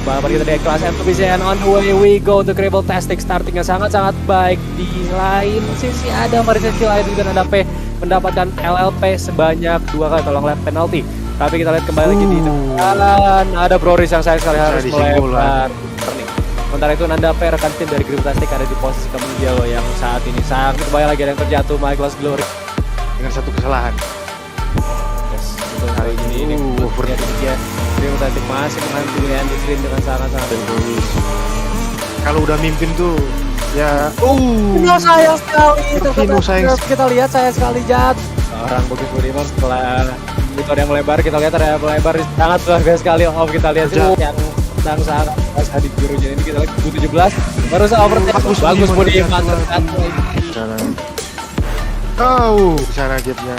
balapan kita di kelas M2BC and on the way we go to Grable Tastic, startingnya sangat-sangat baik. Di lain sisi ada Mariseski lain juga Nandape mendapatkan LLP sebanyak 2 kali tolong lap penalty. Tapi kita lihat kembali lagi di depan ada Broris yang sayang sekali harus melebar turning. Sementara itu Nandape rekan tim dari Grable Tastic ada di posisi Kamujalo yang saat ini sangat berbahaya lagi, ada yang terjatuh Michael's Glory dengan satu kesalahan. Hari ini dia Grable Tastic masih menanti Andy Green dengan sangat-sangat bagus. Kalau udah mimpin tuh ya sayang sekali itu sayang. kita lihat sayang sekali jatuh seorang Bukit Budiman setelah itu yang melebar. Kita lihat ada melebar sangat luar biasa sekali. Kita lihat yang sedang sangat pas di birunya ini. Kita lihat 17 baru overtake bagus Budiman cara gapnya.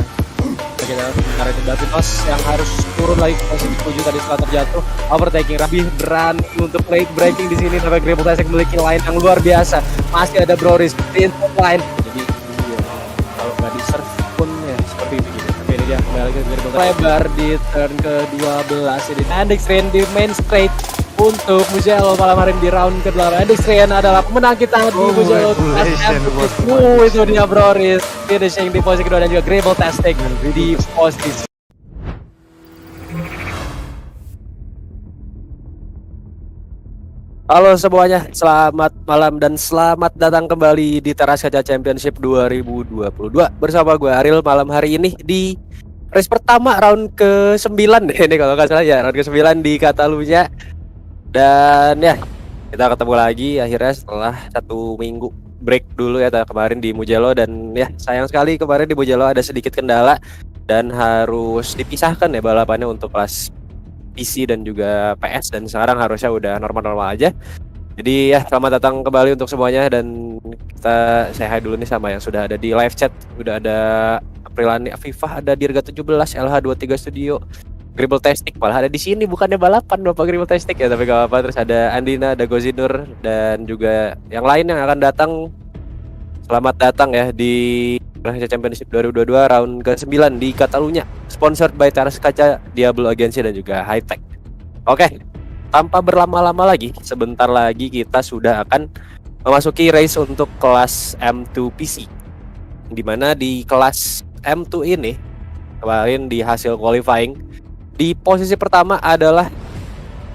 Kita karena itu Davidos yang harus turun lagi ke posisi 7 tadi setelah terjatuh. Overtaking Rabi berani untuk breaking di sini, sampai Grable Tastic memiliki line yang luar biasa. Masih ada Broris di line. Jadi kalau nggak di serve pun ya seperti itu gitu. Tapi ini dia kembali ke Grable Tastic. Lebar di turn ke-12 ini. Andextrien di main straight untuk Mugello malam hari di round ke-8. Andextrien adalah pemenang kita di Mugello. Itu dia Broris finishing di posisi kedua dan juga Grable Tastic di posisi. Halo semuanya, selamat malam dan selamat datang kembali di Teras Kaca Championship 2022 bersama gue Ariel malam hari ini di race pertama round ke-9 ini kalau nggak salah ya, round ke-9 di Catalunya. Dan ya kita ketemu lagi akhirnya setelah 1 minggu break dulu ya kemarin di Mugello. Dan ya sayang sekali kemarin di Mugello ada sedikit kendala dan harus dipisahkan ya balapannya untuk kelas PC dan juga PS, dan sekarang harusnya udah normal-normal aja. Jadi ya selamat datang kembali untuk semuanya, dan kita say hi dulu nih sama yang sudah ada di live chat. Udah ada Aprilani Afifah, ada Dirga 17, LH23 Studio, Grable Tastic malah ada di sini, bukannya balapan Bapak Grable Tastic ya, tapi gak apa-apa. Terus ada Andina, ada Gozinur dan juga yang lain yang akan datang. Selamat datang ya di Indonesia Championship 2022 round ke-9 di Catalunya, sponsored by Teras Kaca, Diablo Agency dan juga High Tech. Oke, tanpa berlama-lama lagi, sebentar lagi kita sudah akan memasuki race untuk kelas M2 PC. Dimana di kelas M2 ini kemarin di hasil qualifying di posisi pertama adalah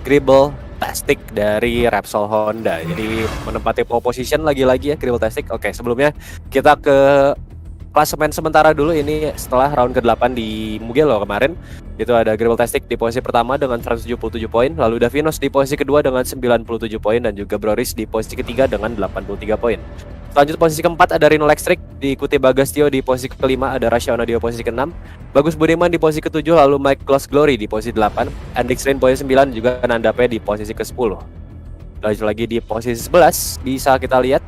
Grable Tastic dari Repsol Honda. Jadi menempati pole position lagi-lagi ya Grable Tastic. Oke, sebelumnya kita ke klasemen sementara dulu ini setelah round ke-8 di Mugello kemarin. Itu ada Grable Tastic di posisi pertama dengan 177 poin, lalu Davinos di posisi kedua dengan 97 poin, dan juga Broris di posisi ketiga dengan 83 poin. Selanjut posisi keempat ada Rino Lextric, diikuti Bagastio di posisi kelima, ada Rashaona di posisi ke-6, Bagus Budiman di posisi ke-7, lalu Mike Gloss Glory di posisi 8, Andextrien posisi 9, juga Nandape di posisi ke-10. Lanjut lagi di posisi 11, bisa kita lihat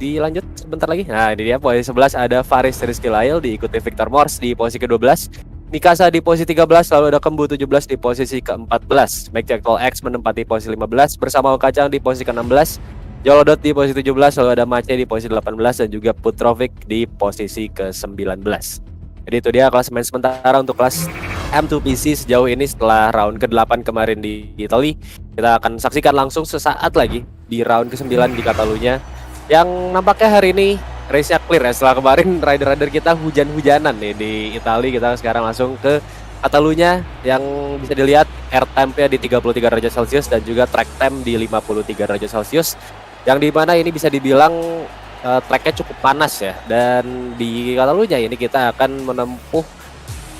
dilanjut sebentar lagi. Nah ini dia posisi 11 ada Faris Rizky Lail, diikuti Victor Morse di posisi ke-12, Mikasa di posisi 13, lalu ada Kembu 17 di posisi ke-14, Mike Jackal X menempati posisi 15 bersama Kacang di posisi ke-16, Jolodot di posisi 17, lalu ada Mace di posisi 18 dan juga Putrovic di posisi ke-19. Jadi itu dia klasemen sementara untuk kelas M2 PC sejauh ini setelah round ke-8 kemarin di Italy. Kita akan saksikan langsung sesaat lagi di round ke-9 di Catalunya, yang nampaknya hari ini race-nya clear ya. Setelah kemarin rider-rider kita hujan-hujanan nih di Italy, kita sekarang langsung ke Catalunya yang bisa dilihat air temp-nya di 33 derajat Celcius dan juga track temp di 53 derajat Celcius. Yang dimana ini bisa dibilang tracknya cukup panas ya. Dan di Catalunya ini kita akan menempuh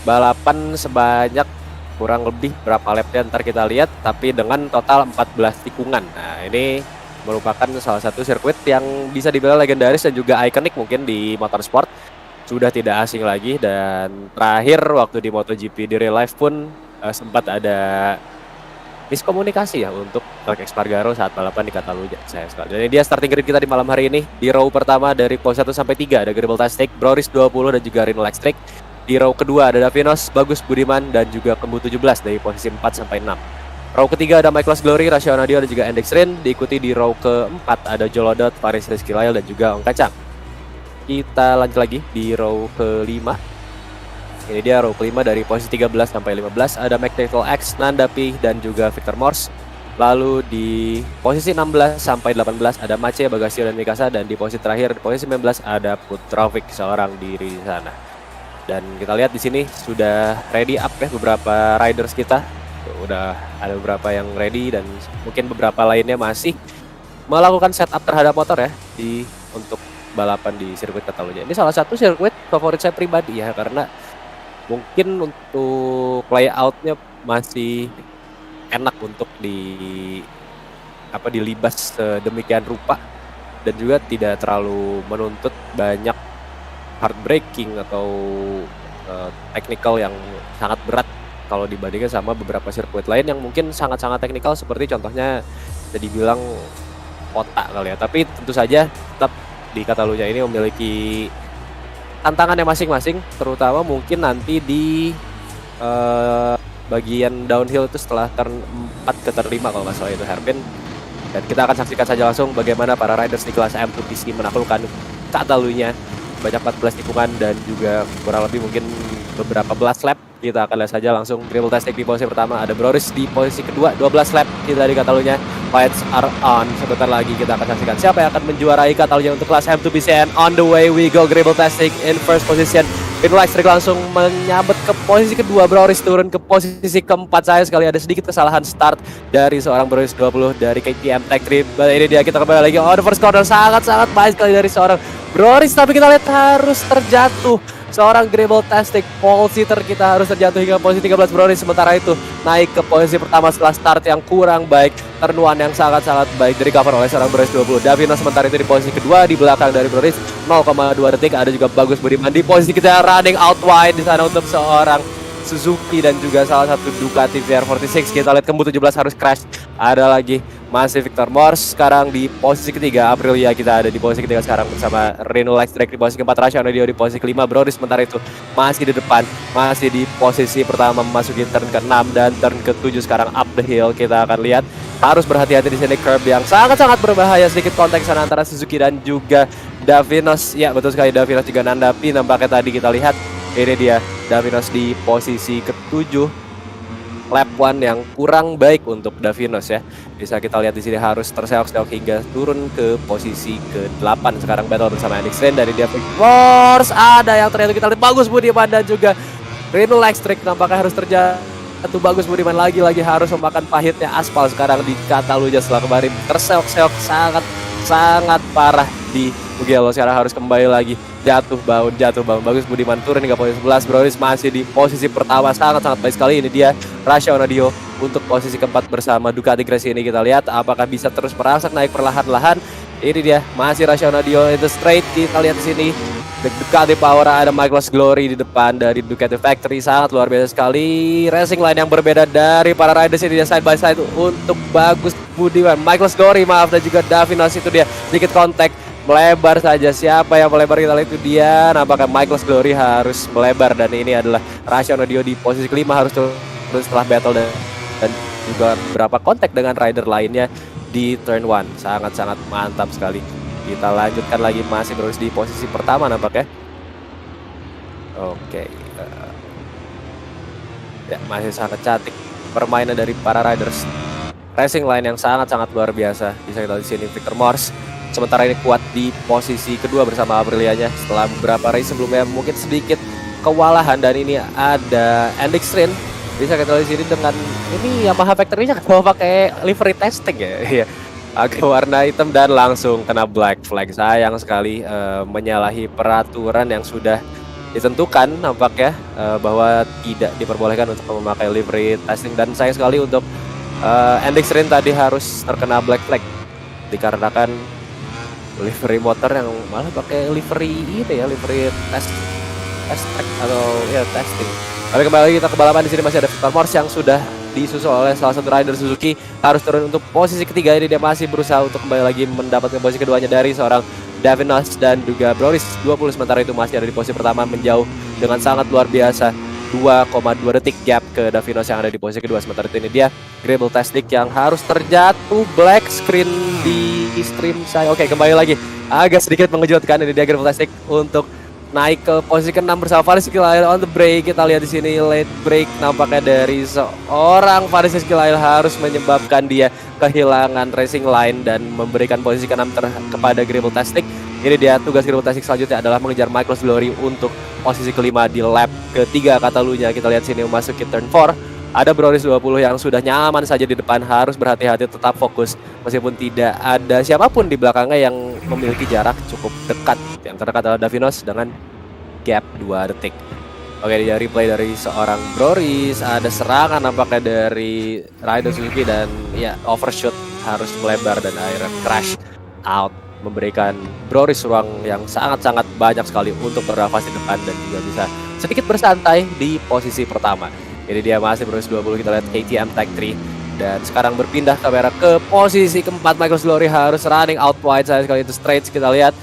balapan sebanyak kurang lebih berapa lapnya ntar kita lihat, tapi dengan total 14 tikungan. Nah ini merupakan salah satu sirkuit yang bisa dibilang legendaris dan juga ikonik mungkin di motorsport. Sudah tidak asing lagi, dan terakhir waktu di MotoGP di real life pun sempat ada miskomunikasi ya untuk Trek Espargaro saat balapan di Catalunya. Sayang sekali. Dan ini dia starting grid kita di malam hari ini. Di row pertama dari posisi 1 sampai 3 ada Grable Tastic, Broris 20 dan juga Rino Lextric. Di row kedua ada Davinos, Bagus Budiman dan juga Kembu 17 dari posisi 4 sampai 6. Row ketiga ada Michael's Glory, Rashaona Dio dan juga Andextrien. Diikuti di row keempat ada Jolodot, Faris Rizky Lail dan juga Ong Kacang. Kita lanjut lagi di row kelima. Ini dia row kelima dari posisi 13 sampai 15 ada McTackle X, Nandapi dan juga Victor Morse. Lalu di posisi 16 sampai 18 ada Mace, Bagasio dan Mikasa, dan di posisi terakhir di posisi 19 ada Putrovic seorang diri di sana. Dan kita lihat di sini sudah ready up ya beberapa riders kita. Udah ada beberapa yang ready dan mungkin beberapa lainnya masih melakukan setup terhadap motor ya untuk balapan di sirkuit Catalunya. Ini salah satu sirkuit favorit saya pribadi ya, karena mungkin untuk layoutnya masih enak untuk dilibas sedemikian rupa dan juga tidak terlalu menuntut banyak hard braking atau technical yang sangat berat kalau dibandingkan sama beberapa sirkuit lain yang mungkin sangat-sangat teknikal, seperti contohnya bisa dibilang kota kali ya. Tapi tentu saja tetap di Catalunya ini memiliki tantangannya masing-masing, terutama mungkin nanti di bagian downhill itu setelah turn 4 ke turn 5 kalau nggak salah itu hairpin. Dan kita akan saksikan saja langsung bagaimana para riders di kelas M2PC menaklukkan Catalunya banyak 14 tikungan dan juga kurang lebih mungkin beberapa belas lap. Kita akan lihat saja langsung dribble testing di posisi pertama, ada Broris di posisi kedua 12 lap kita di Catalunya. Fights are on, sebentar lagi kita akan saksikan siapa yang akan menjuarai Catalunya untuk kelas M2PC. And on the way we go, dribble testing in first position. Inlextric langsung menyabet ke posisi kedua, Broris turun ke posisi keempat. Saya sekali ada sedikit kesalahan start dari seorang Broris 20 dari KTM Tech Trip. Ini dia, kita kembali lagi on the first corner, sangat-sangat baik sekali dari seorang Broris, tapi kita lihat harus terjatuh. Seorang dribble testing pole sitter kita harus terjatuh hingga posisi 13. Broris sementara itu naik ke posisi pertama setelah start yang kurang baik. Turn 1 yang sangat-sangat baik dari cover oleh seorang Broris 20. Davino sementara itu di posisi kedua di belakang dari Broris 0,2 detik. Ada juga Bagus Budiman di posisi kita running out wide di sana untuk seorang Suzuki dan juga salah satu Ducati VR46. Kita lihat Kembu 17 harus crash. Ada lagi masih Victor Morse sekarang di posisi ketiga. Aprilia kita ada di posisi ketiga sekarang bersama Renault X-Track di posisi keempat. Rational Dio di posisi kelima. Broris sementara itu masih di depan, masih di posisi pertama memasuki turn ke-6 dan turn ke-7 sekarang up the hill. Kita akan lihat harus berhati-hati di sini, curb yang sangat-sangat berbahaya. Sedikit kontak sana antara Suzuki dan juga Davinos. Ya betul sekali, Davinos juga nandapi. Nampaknya tadi kita lihat ini dia Davinos di posisi ke-7. Lap 1 yang kurang baik untuk Davinos ya. Bisa kita lihat di sini harus terseok-seok hingga turun ke posisi ke-8. Sekarang battle bersama Hendrik Strain dari dia Force. Ada yang ternyata kita lihat Bagus Budiman dan juga Renault X-Track nampaknya harus terjatuh. Bagus Budiman lagi-lagi harus memakan pahitnya aspal sekarang di Catalunya setelah kemarin terseok-seok sangat parah di Mugello. Sekarang harus kembali lagi jatuh bangun. Bagus Budiman turun hingga posisi 11. Broris masih di posisi pertama, sangat-sangat baik sekali. Ini dia Rational Dio untuk posisi keempat bersama Ducati Gracie. Ini kita lihat apakah bisa terus merangsek naik perlahan-lahan. Ini dia masih Rational Dio itu straight. Kita lihat di sini Ducati Power, ada Michael's Glory di depan dari Ducati Factory. Sangat luar biasa sekali racing line yang berbeda dari para riders. Ini dia side by side untuk Bagus Budiman, Michael's Glory maaf, dan juga Davinos. Itu dia sedikit kontak melebar saja. Siapa yang melebar kita lihat, itu dia nampaknya Michael's Glory harus melebar. Dan ini adalah Rational Dio di posisi kelima harus turun setelah battle dan juga beberapa kontak dengan rider lainnya di turn 1. Sangat-sangat mantap sekali. Kita lanjutkan lagi, masih terus di posisi pertama nampaknya. Oke. Ya, masih sangat cantik permainan dari para riders. Racing line yang sangat-sangat luar biasa. Bisa kita lihat di sini Victor Morse sementara ini kuat di posisi kedua bersama Aprilianya setelah beberapa race sebelumnya mungkin sedikit kewalahan. Dan ini ada Hendrik Strain. Bisa kita lihat di sini dengan ini Yamaha Factory-nya kalau pakai livery testing ya. Iya. Agak warna hitam dan langsung kena black flag. Sayang sekali menyalahi peraturan yang sudah ditentukan nampaknya bahwa tidak diperbolehkan untuk memakai livery testing. Dan sayang sekali untuk Hendrik Strain tadi harus terkena black flag dikarenakan livery motor yang malah pakai livery itu ya, livery test track atau ya testing. Tapi kembali lagi kita ke balapan. Di sini masih ada Victor Morse yang sudah disusul oleh salah satu rider Suzuki, harus turun untuk posisi ketiga. Ini dia masih berusaha untuk kembali lagi mendapatkan posisi keduanya dari seorang Davinos dan juga Broris 20. Sementara itu masih ada di posisi pertama, menjauh dengan sangat luar biasa 2,2 detik gap ke Davinos yang ada di posisi kedua. Sementara itu ini dia Grable Tastic yang harus terjatuh black screen di stream saya. Oke, kembali lagi agak sedikit mengejutkan. Ini dia Grable Tastic untuk naik ke posisi ke-6 bersama Faris Skillail on the break. Kita lihat di sini late break nampaknya dari seorang Faris Skillail harus menyebabkan dia kehilangan racing line dan memberikan posisi ke-6 kepada Gribbletastic. Ini dia tugas Gribbletastic selanjutnya adalah mengejar Michael's Glory untuk posisi kelima di lap ketiga Katalunya. Kita lihat sini memasuki turn 4. Ada Broris 20 yang sudah nyaman saja di depan, harus berhati-hati tetap fokus meskipun tidak ada siapapun di belakangnya yang memiliki jarak cukup dekat. Yang terdekat adalah Davinos dengan gap 2 detik. Oke, dia replay dari seorang Broris, ada serangan nampaknya dari Raido Suzuki dan ya overshoot harus melebar dan akhirnya crash out, memberikan Broris ruang yang sangat-sangat banyak sekali untuk bernafas di depan dan juga bisa sedikit bersantai di posisi pertama. Jadi dia masih Broris 20, kita lihat KTM Tag 3 dan sekarang berpindah kamera ke posisi keempat. Michael's Glory harus running out wide saya sekali itu straight. Kita lihat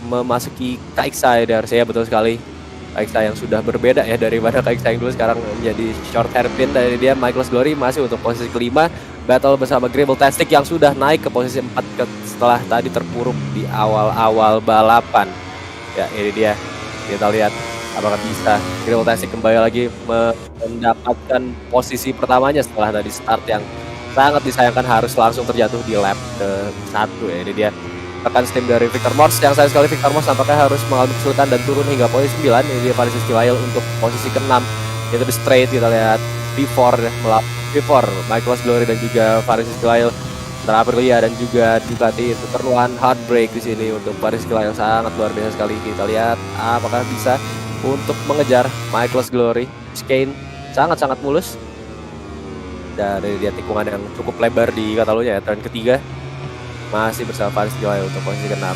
memasuki KXI dari saya, betul sekali KXI yang sudah berbeda ya daripada KXI yang dulu, sekarang menjadi short hairpin. Dari dia Michael's Glory masih untuk posisi kelima, battle bersama Gribbletastic yang sudah naik ke posisi 4 setelah tadi terpuruk di awal-awal balapan. Ya ini dia, kita lihat apakah bisa Gribbletastic kembali lagi mendapatkan posisi pertamanya setelah tadi start yang sangat disayangkan harus langsung terjatuh di lap ke-1 ya. Ini dia rekan steam dari Victor Morse yang sayang sekali Victor Morse nampaknya harus mengalami kesulitan dan turun hingga posisi 9. Ini dia Faris Skillail untuk posisi ke-6, itu di straight. Kita lihat before Michael's Glory dan juga Faris Skillail, Aprilia dan juga Ducati itu terluan heartbreak di sini untuk Faris Skillail, sangat luar biasa sekali. Kita lihat apakah bisa untuk mengejar Michael's Glory. Chicane sangat-sangat mulus dari dia tikungan yang cukup lebar di Katalunya ya. Turn ketiga masih bersama Faris Skillail untuk posisi ke-6.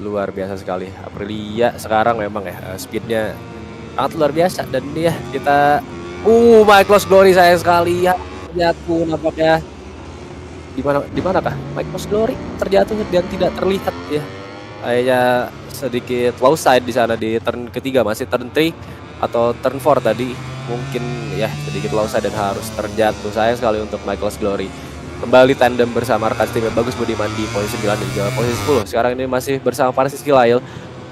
Luar biasa sekali Aprilia sekarang memang ya, speednya sangat luar biasa. Dan dia kita Michael's Glory sayang sekali ya, jatuh nampaknya. Di manakah Michael's Glory terjatuh dan tidak terlihat ya. Kayaknya sedikit low side di sana di turn ketiga, masih turn 3 atau turn 4 tadi, mungkin ya sedikit low side dan harus terjatuh. Sayang sekali untuk Michael's Glory. Kembali tandem bersama rekan timnya Bagus Budiman di posisi 9 dan juga posisi 10. Sekarang ini masih bersama Faris Skillail.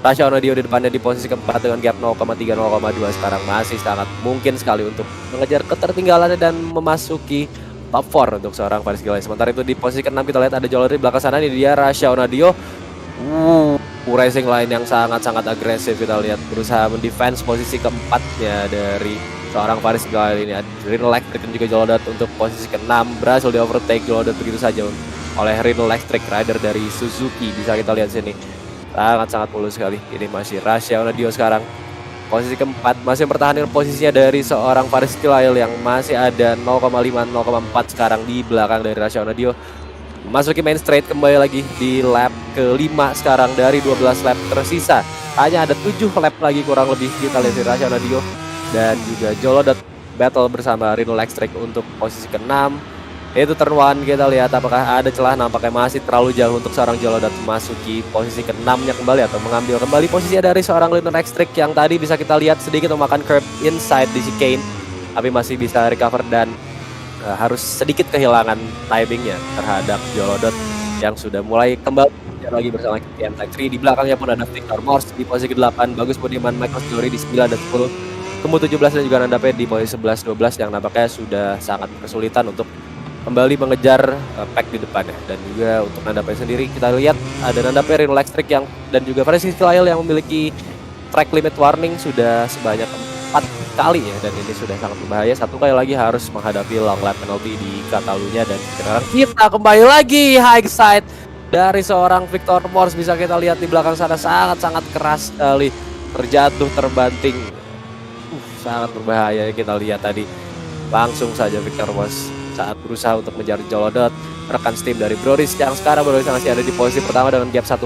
Rasha Onodio di depannya di posisi keempat dengan gap 0,3 0,2. Sekarang masih sangat mungkin sekali untuk mengejar ketertinggalannya dan memasuki top 4 untuk seorang Faris Skillail. Sementara itu di posisi ke-6 kita lihat ada Jolari di belakang sana, ini dia Rasha Onodio. Racing line yang sangat-sangat agresif. Kita lihat berusaha mendefense posisi keempatnya dari seorang Faris Skillail ini. Rino Electric dan juga Jolodot untuk posisi ke-6, berhasil di overtake Jolodot begitu saja oleh Rino Electric, rider dari Suzuki. Bisa kita lihat sini sangat-sangat mulus sekali. Ini masih Rasha Onodio sekarang posisi keempat, masih mempertahankan posisinya dari seorang Faris Skillail yang masih ada 0,5 0,4 sekarang di belakang dari Rasha Onodio. Masuki main straight kembali lagi di lap ke-5 sekarang dari 12 lap tersisa. Hanya ada 7 lap lagi kurang lebih. Kita lihat di Rasha Onodio dan juga Jolodot battle bersama Rino Electric untuk posisi ke-6. Itu turn 1, kita lihat apakah ada celah, nampaknya masih terlalu jauh untuk seorang Jolodot memasuki posisi ke-6-nya kembali atau mengambil kembali posisinya dari seorang Rino Electric yang tadi bisa kita lihat sedikit memakan curb inside di chicane, tapi masih bisa recover dan harus sedikit kehilangan timingnya terhadap Jolodot yang sudah mulai kembali lagi bersama KTM Tag 3. Di belakangnya pun ada Victor Morse di posisi ke-8, Bagus Budiman, Michael's Glory di 9 dan 10, Kemu 17 dan juga Nanda P di posisi 11 12 yang nampaknya sudah sangat kesulitan untuk kembali mengejar pack di depannya. Dan juga untuk Nanda P sendiri kita lihat ada Nanda P, Rino Electric yang dan juga Faris Skillail yang memiliki track limit warning sudah sebanyak 4 kali ya, dan ini sudah sangat berbahaya. Satu kali lagi harus menghadapi long lap penalty di Katalunya. Dan sekarang kita kembali lagi high side dari seorang Victor Morse. Bisa kita lihat di belakang sana sangat-sangat keras sekali, terjatuh terbanting, sangat berbahaya. Kita lihat tadi langsung saja Victor Morse saat berusaha untuk mengejar Jolodot, rekan steam dari Broris yang sekarang Broris masih ada di posisi pertama dengan gap 1,9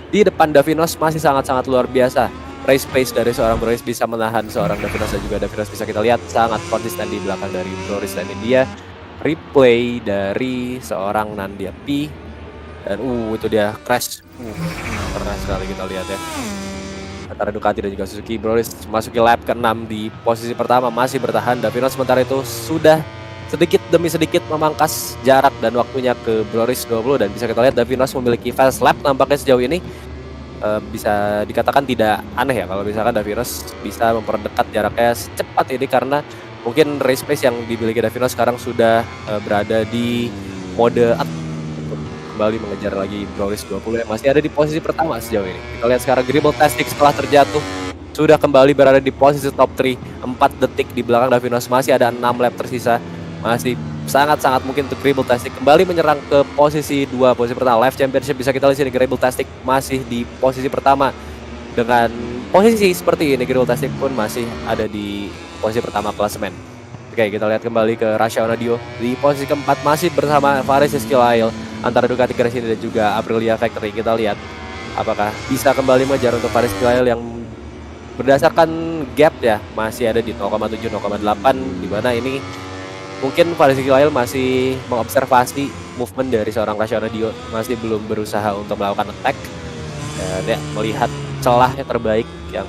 di depan Davinos. Masih sangat-sangat luar biasa race pace dari seorang Broris, bisa menahan seorang Davinos, dan juga Davinos bisa kita lihat sangat konsisten di belakang dari Broris. Dan ini dia replay dari seorang Nandia P dan itu dia crash keras sekali. Kita lihat ya antara Ducati dan juga Suzuki. Broris masuki lap ke-6 di posisi pertama, masih bertahan. Davinos sementara itu sudah sedikit demi sedikit memangkas jarak dan waktunya ke Broris 20, dan bisa kita lihat Davinos memiliki fast lap nampaknya sejauh ini. bisa dikatakan tidak aneh ya kalau misalkan Davines bisa memperdekat jaraknya secepat ini karena mungkin race pace yang dimiliki Davines sekarang sudah berada di mode untuk kembali mengejar lagi Broris 20 yang masih ada di posisi pertama sejauh ini. Kita lihat sekarang Gribble Tastic setelah terjatuh sudah kembali berada di posisi top 3, 4 detik di belakang Davines, masih ada 6 lap tersisa. Masih sangat-sangat mungkin untuk Gribble Tastic kembali menyerang ke posisi 2, posisi pertama. Live Championship bisa kita lihat sini Gribble Tastic masih di posisi pertama. Dengan posisi seperti ini Gribble Tastic pun masih ada di posisi pertama klasemen. Oke, kita lihat kembali ke Rasha Onadio di posisi keempat masih bersama Faris Skilail antara Ducati Gresini dan juga Aprilia Factory. Kita lihat apakah bisa kembali mengejar untuk Faris Skilail yang berdasarkan gap ya masih ada di 0,7 0,8, di mana ini mungkin Faris Skilail masih mengobservasi movement dari seorang Rasha Onadio, masih belum berusaha untuk melakukan attack dan ya melihat celah yang terbaik yang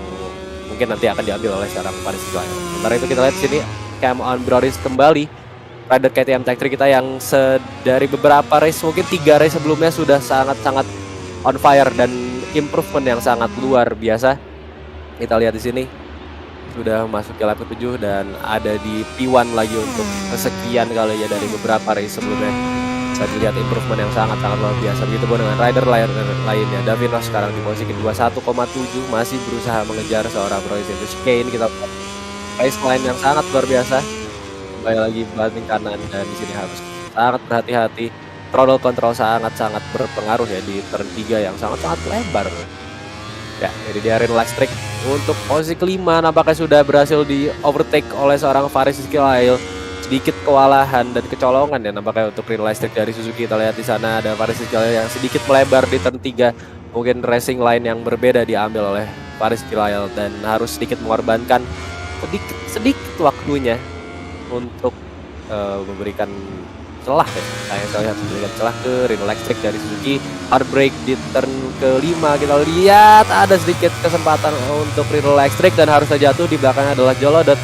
mungkin nanti akan diambil oleh seorang Faris Skilail. Sementara itu kita lihat sini Cam on Broris kembali, rider KTM Tech 3 kita yang dari beberapa race, mungkin 3 race sebelumnya sudah sangat-sangat on fire dan improvement yang sangat luar biasa. Kita lihat di sini sudah masuk ke lap ke-7 dan ada di P1 lagi untuk kesekian kali ya dari beberapa race sebelumnya. Bisa dilihat improvement yang sangat-sangat luar biasa. Begitu pun dengan rider lainnya. Davines sekarang di posisi kedua 1,7 masih berusaha mengejar seorang Royce Chicane. Kita race line yang sangat luar biasa. Kembali lagi banting kanan dan di sini harus sangat berhati-hati. Throttle control sangat-sangat berpengaruh ya di turn 3 yang sangat-sangat lebar. Ya, jadi dia Rin Lastrik untuk posisi kelima nampaknya sudah berhasil di overtake oleh seorang Faris Skilail. Sedikit kewalahan dan kecolongan ya nampaknya untuk Rin Lastrik dari Suzuki. Kita lihat di sana ada Faris Skilail yang sedikit melebar di turn 3. Mungkin racing line yang berbeda diambil oleh Faris Skilail dan harus sedikit mengorbankan sedikit waktunya untuk memberikan celah ya. Saya lihat memberikan celah ke Rin Lastrik dari Suzuki. Heartbreak di turn kelima, kita lihat ada sedikit kesempatan untuk Rin Lastrik dan harus jatuh. Di belakangnya adalah Jolodot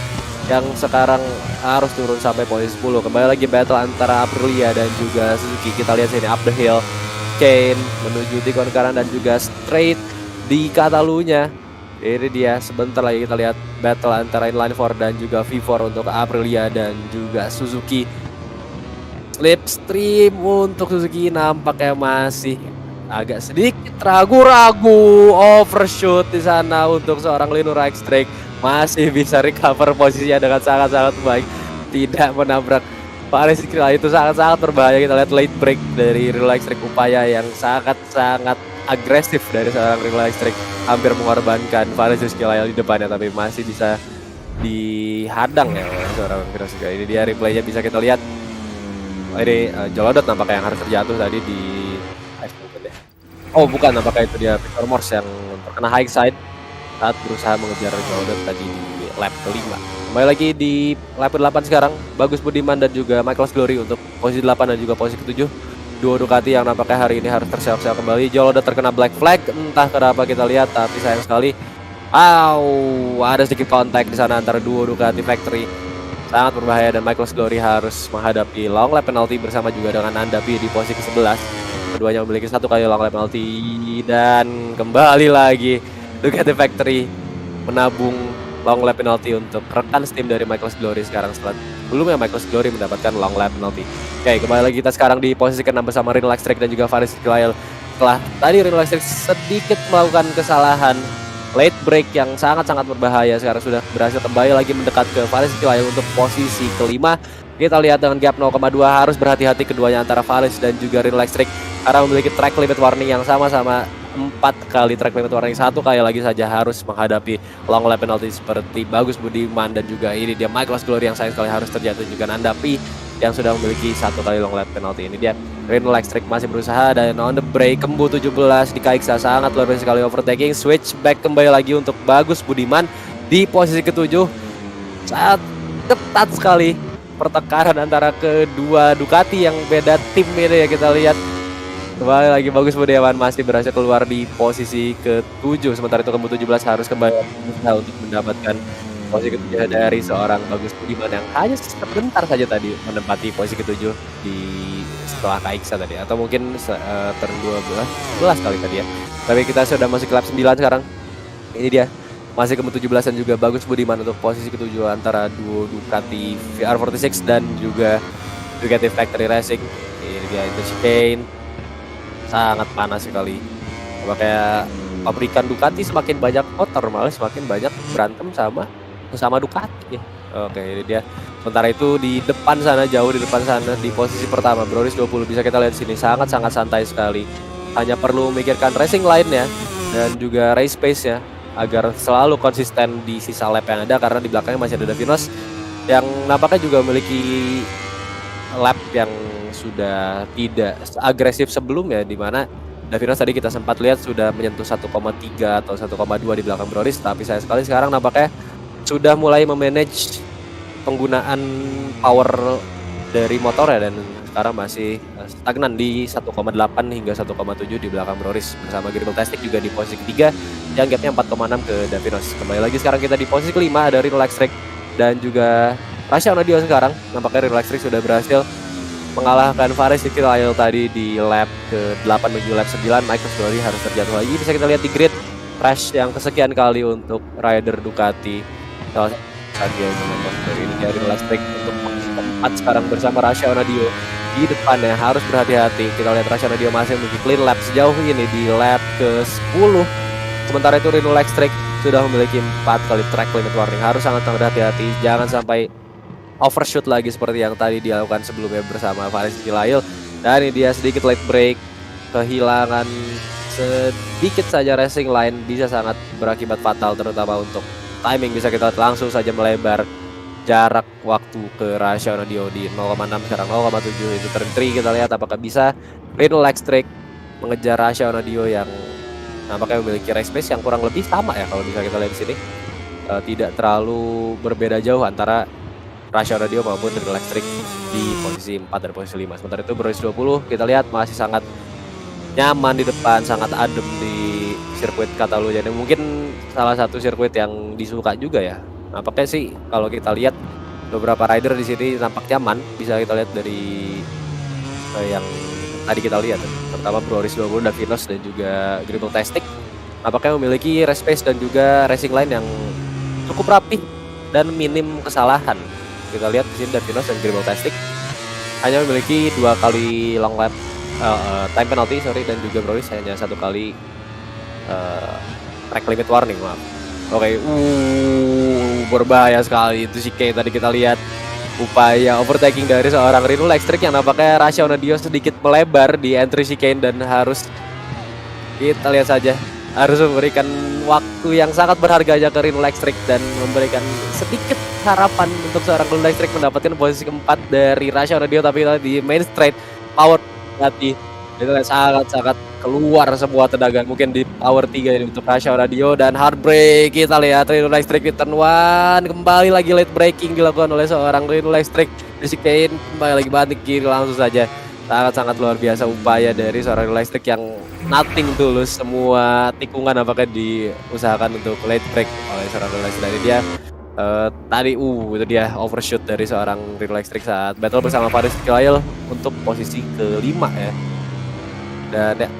yang sekarang harus turun sampai posisi 10. Kembali lagi battle antara Aprilia dan juga Suzuki. Kita lihat sini up the hill, Kane menuju tikon kanan dan juga straight di Catalunya. Ini dia sebentar lagi kita lihat battle antara Inline 4 dan juga V4 untuk Aprilia dan juga Suzuki. Slipstream untuk Suzuki nampaknya masih agak sedikit ragu-ragu, overshoot di sana untuk seorang Lino Raikstrike. Masih bisa recover posisinya dengan sangat-sangat baik, tidak menabrak Faris Skilail. Itu sangat-sangat berbahaya. Kita lihat late break dari Lino Raikstrike, upaya yang sangat-sangat agresif dari seorang Lino Raikstrike, hampir mengorbankan Faris Skilail di depannya, tapi masih bisa dihadang ya oleh seorang Lino Raikstrike. Ini dia replaynya bisa kita lihat. Ini Jolodot nampaknya yang harus terjatuh tadi di oh bukan, nampaknya itu dia Victor Morse yang terkena high side saat berusaha mengejar Jolodot tadi di lap kelima. Kembali lagi di lap ke-8 sekarang, Bagus Budiman dan juga Michael Glory untuk posisi 8 dan juga posisi ke-7. Duo Ducati yang nampaknya hari ini harus terseok-seok kembali. Jolodot terkena black flag, entah kenapa kita lihat, tapi sayang sekali. Ada sedikit kontak di sana antara duo Ducati Factory. Sangat berbahaya dan Michael Glory harus menghadapi long lap penalty bersama juga dengan Andapi di posisi ke-11. Keduanya memiliki 1 kali long lap penalty dan kembali lagi Ducati Factory menabung long lap penalty untuk rekan steam dari Michael Glory sekarang setelah sebelumnya Michael Glory mendapatkan long lap penalty. Oke, kembali lagi kita sekarang di posisi ke-6 bersama Rin Lastrik dan juga Faris Skilail. Setelah tadi Rin Lastrik sedikit melakukan kesalahan late break yang sangat-sangat berbahaya, sekarang sudah berhasil kembali lagi mendekat ke Faris Skilail untuk posisi kelima. Kita lihat dengan gap 0,2, harus berhati-hati keduanya antara Faris dan juga Rin Lastrik karena memiliki track limit warning yang sama-sama 4 kali track limit warning. 1 kali lagi saja harus menghadapi long lap penalty seperti Bagus Budiman dan juga ini dia Michael Glory yang sayang sekali harus terjatuh juga Nandapi yang sudah memiliki 1 kali long lap penalty. Ini dia Rin Lastrik masih berusaha dan on the break Kembu 17 di Kaiksa sangat luar biasa sekali overtaking. Switch back kembali lagi untuk Bagus Budiman di posisi ke-7. Sangat ketat sekali pertengkaran antara kedua Ducati yang beda tim ini ya. Kita lihat kembali lagi Bagus Budiman masih berhasil keluar di posisi ke-7. Sementara itu Kembu 17 harus kembali untuk mendapatkan posisi ke-7 dari seorang Bagus Budiman yang hanya sebentar saja tadi menempati posisi ke-7 di setelah Kaiksa tadi, atau mungkin turn 12 kali tadi ya. Tapi kita sudah masih ke lap 9 sekarang. Ini dia. Masih ke 17 dan juga bagus Budiman untuk posisi ke-7 antara duo Ducati VR46 dan juga Ducati Factory Racing. Ini dia itu chicane. Sangat panas sekali. Makanya pabrikan Ducati semakin banyak motor, malah semakin banyak berantem sama Ducati ya. Oke, ini dia. Sementara itu di depan sana, jauh di depan sana, di posisi pertama Broris 20 bisa kita lihat sini sangat-sangat santai sekali. Hanya perlu memikirkan racing line-nya dan juga race pace-nya agar selalu konsisten di sisa lap yang ada, karena di belakangnya masih ada Davinos yang nampaknya juga memiliki lap yang sudah tidak agresif sebelumnya, di mana Davinos tadi kita sempat lihat sudah menyentuh 1,3 atau 1,2 di belakang Broris, tapi saya sekali sekarang nampaknya sudah mulai memanage penggunaan power dari motornya dan sekarang masih stagnan di 1,8 hingga 1,7 di belakang Broris, bersama Gribble Tastic juga di posisi ketiga yang gapnya 4,6 ke Davinos. Kembali lagi sekarang kita di posisi kelima, ada Relax Trick dan juga Rasha Onadio. Sekarang nampaknya Relax Trick sudah berhasil mengalahkan Faris Sikirail tadi di lap ke-8 menuju lap 9. Michael Story harus terjatuh lagi, bisa kita lihat di grid crash yang kesekian kali untuk rider Ducati. Sadia ini dari Relax Trick untuk posisi keempat sekarang bersama Rasha Onadio di depannya, harus berhati-hati. Kita lihat Rasha Onadio masih memiliki clean lap sejauh ini di lap ke-10. Sementara itu Relax Trick sudah memiliki 4 kali track limit warning, harus sangat berhati-hati jangan sampai overshoot lagi seperti yang tadi dilakukan sebelumnya bersama Faris Sikirail. Dan ini dia sedikit late break, kehilangan sedikit saja racing line bisa sangat berakibat fatal, terutama untuk timing. Bisa kita langsung saja melebar jarak waktu ke Rasha Onadio di 0,6 sekarang 0,7 itu turn 3. Kita lihat apakah bisa Relax Trick mengejar Rasha Onadio yang nampaknya memiliki race pace yang kurang lebih sama ya, kalau bisa kita lihat di sini. Tidak terlalu berbeda jauh antara Rasha Onadio maupun Relax Trick di posisi 4 dan posisi 5. Sementara itu Broris 20 kita lihat masih sangat nyaman di depan, sangat adem di sirkuit Catalunya. Dan mungkin salah satu sirkuit yang disuka juga ya. Nampaknya sih kalau kita lihat beberapa rider di sini nampak nyaman, bisa kita lihat dari yang tadi kita lihat, pertama Broris 20, Davinos dan juga Gribble Tastic nampaknya memiliki race pace dan juga racing line yang cukup rapi dan minim kesalahan. Kita lihat di sini Davinos dan Gribble Tastic hanya memiliki 2 kali long lap time penalty dan juga Broris hanya 1 kali track limit warning, maaf. Oke, berbahaya sekali itu sih kayak tadi kita lihat upaya overtaking dari seorang Relax Trick yang nampaknya Rasha Onadio sedikit melebar di entry chicane dan harus kita lihat saja, harus memberikan waktu yang sangat berharga aja ke Relax Trick dan memberikan sedikit harapan untuk seorang Relax Trick mendapatkan posisi keempat dari Rasha Onadio. Tapi di main straight power hati itu sangat-sangat keluar semua tenaga mungkin di power 3 ini untuk Rasha Onadio, dan hard break kita lihat Relax Trick di turn 1 kembali lagi late braking dilakukan oleh seorang Relax Trick di chicane, kembali lagi banting kiri langsung saja. Sangat-sangat luar biasa upaya dari seorang Relax Trick yang nothing tulus, semua tikungan apakah diusahakan untuk late break oleh seorang Relax Trick. Ini dia tadi itu dia overshoot dari seorang Relax Trick saat battle bersama Faris Sikirail untuk posisi kelima ya. Dan ya,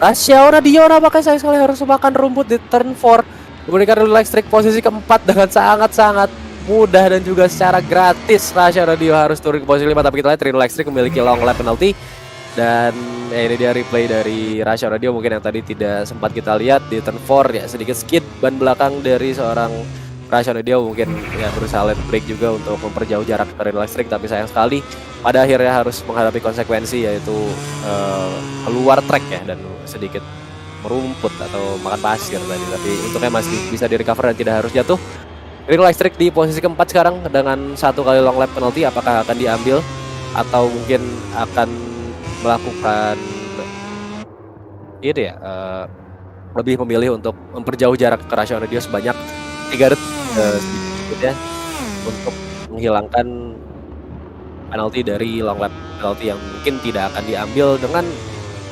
Rasha Onadio nampaknya sayang sekali harus memakan rumput di turn 4, memberikan Relax Trick posisi keempat dengan sangat-sangat mudah dan juga secara gratis. Rasha Onadio harus turun ke posisi 5, tapi kita lihat Relax Trick memiliki long lap penalty. Dan ini dia replay dari Rasha Onadio mungkin yang tadi tidak sempat kita lihat di turn 4 ya, sedikit skid ban belakang dari seorang Rasha Onadio, mungkin ya berusaha late break juga untuk memperjauh jarak ke Relax Trick, tapi sayang sekali pada akhirnya harus menghadapi konsekuensi yaitu keluar track ya dan sedikit merumput atau makan pasir tadi, tapi untungnya masih bisa di-recover dan tidak harus jatuh. Relax Trick di posisi keempat sekarang dengan 1 kali long lap penalty, apakah akan diambil atau mungkin akan melakukan ini ya, lebih memilih untuk memperjauh jarak ke Rasha Onadio sebanyak 3 detik sedikit ya, untuk menghilangkan penalti dari long lap penalti yang mungkin tidak akan diambil. Dengan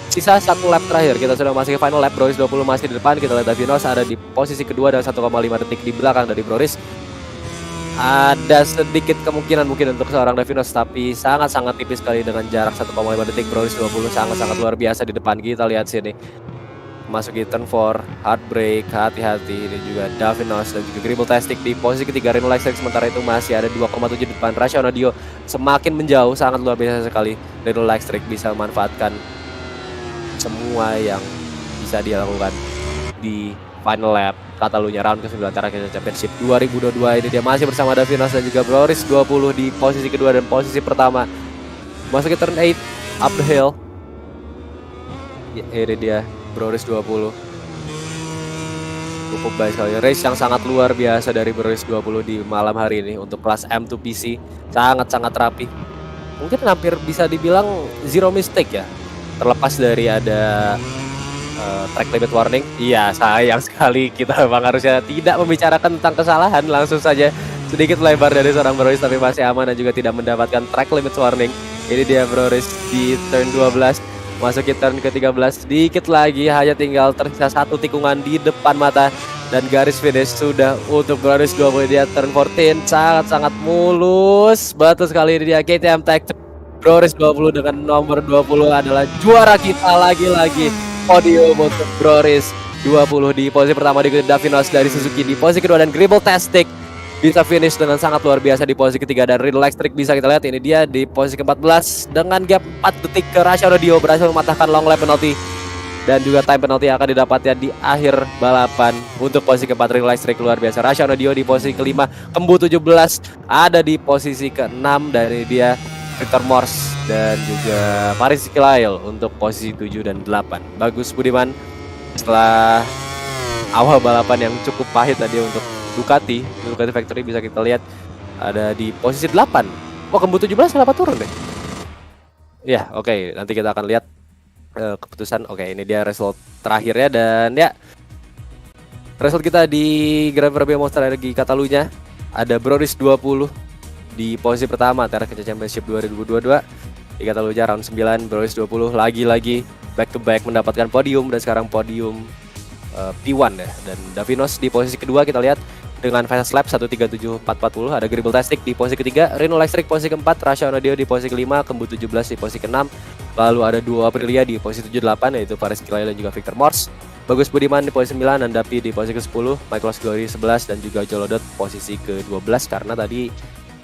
sisa 1 lap terakhir kita sudah masih ke final lap. Broris 20 masih di depan, kita lihat Davinos ada di posisi kedua dan 1,5 detik di belakang dari Broris. Ada sedikit kemungkinan mungkin untuk seorang Davinos, tapi sangat-sangat tipis sekali dengan jarak 1,5 detik. Broris 20 sangat-sangat luar biasa di depan. Kita lihat sini Masuki turn 4, Heartbreak, hati-hati. Ini juga Davinos dan juga Gribbltastic di posisi ketiga. Reno Lightstrike sementara itu masih ada 2,7 di depan. Rasionadio semakin menjauh, sangat luar biasa sekali. Reno Lightstrike bisa memanfaatkan semua yang bisa dia lakukan di final lap Catalunya round ke-9 Terakhir Championship 2022. Ini dia masih bersama Davinos dan juga Broris 20 di posisi kedua dan posisi pertama. Masuki turn 8, up the hill. Ya, ini dia Broris 20. Cukup baik sekali. Race yang sangat luar biasa dari Broris 20 di malam hari ini untuk kelas M2 PC. Sangat-sangat rapi. Mungkin hampir bisa dibilang zero mistake ya. Terlepas dari ada track limit warning. Iya, sayang sekali kita memang harusnya tidak membicarakan tentang kesalahan. Langsung saja sedikit lebar dari seorang Broris tapi masih aman dan juga tidak mendapatkan track limit warning. Ini dia Broris di turn 12. Masuki turn ke-13, sedikit lagi hanya tinggal tersisa satu tikungan di depan mata dan garis finish sudah untuk Broris 20. Dia turn 14 sangat-sangat mulus, betul sekali. Ini dia KTM Tech Broris 20 dengan nomor 20 adalah juara kita lagi-lagi. Podium untuk Broris 20 di posisi pertama, diikuti Davinos dari Suzuki di posisi kedua dan Gribbltastic bisa finish dengan sangat luar biasa di posisi ketiga. Dan Reno Lightstrike bisa kita lihat ini dia di posisi ke-14 dengan gap 4 detik ke Rasionadio berhasil mematahkan long lap penalty dan juga time penalty yang akan didapatnya di akhir balapan. Untuk posisi ke-4 Reno Lightstrike luar biasa. Rasionadio di posisi ke-5, Kembu 17 ada di posisi ke-6 dan ini dia Victor Morse dan juga Paris Kilail untuk posisi 7 dan 8. Bagus Budiman setelah awal balapan yang cukup pahit tadi untuk Ducati Factory bisa kita lihat ada di posisi 8. Oh, Kembu 17 kenapa turun deh? Ya, oke. Nanti kita akan lihat keputusan. Oke, ini dia result terakhirnya dan ya result kita di Grand Prix Monster Energy Catalunya. Ada Broris 20 di posisi pertama Terakhir Championship 2022 di Catalunya round 9. Broris 20 lagi-lagi back to back mendapatkan podium dan sekarang podium P1 ya. Dan Davinos di posisi kedua kita lihat dengan fast lap 1:37.440. Ada Gribbltastic di posisi ketiga, Reno Lightstrike posisi keempat, Rasionadio di posisi kelima, Kembu 17 di posisi keenam. Lalu ada dua Aprilia di posisi 78 yaitu Paris Kilail dan juga Victor Morse. Bagus Budiman di posisi 9, Andapi di posisi ke-10, Michael Glory 11 dan juga Jolodot posisi ke-12 karena tadi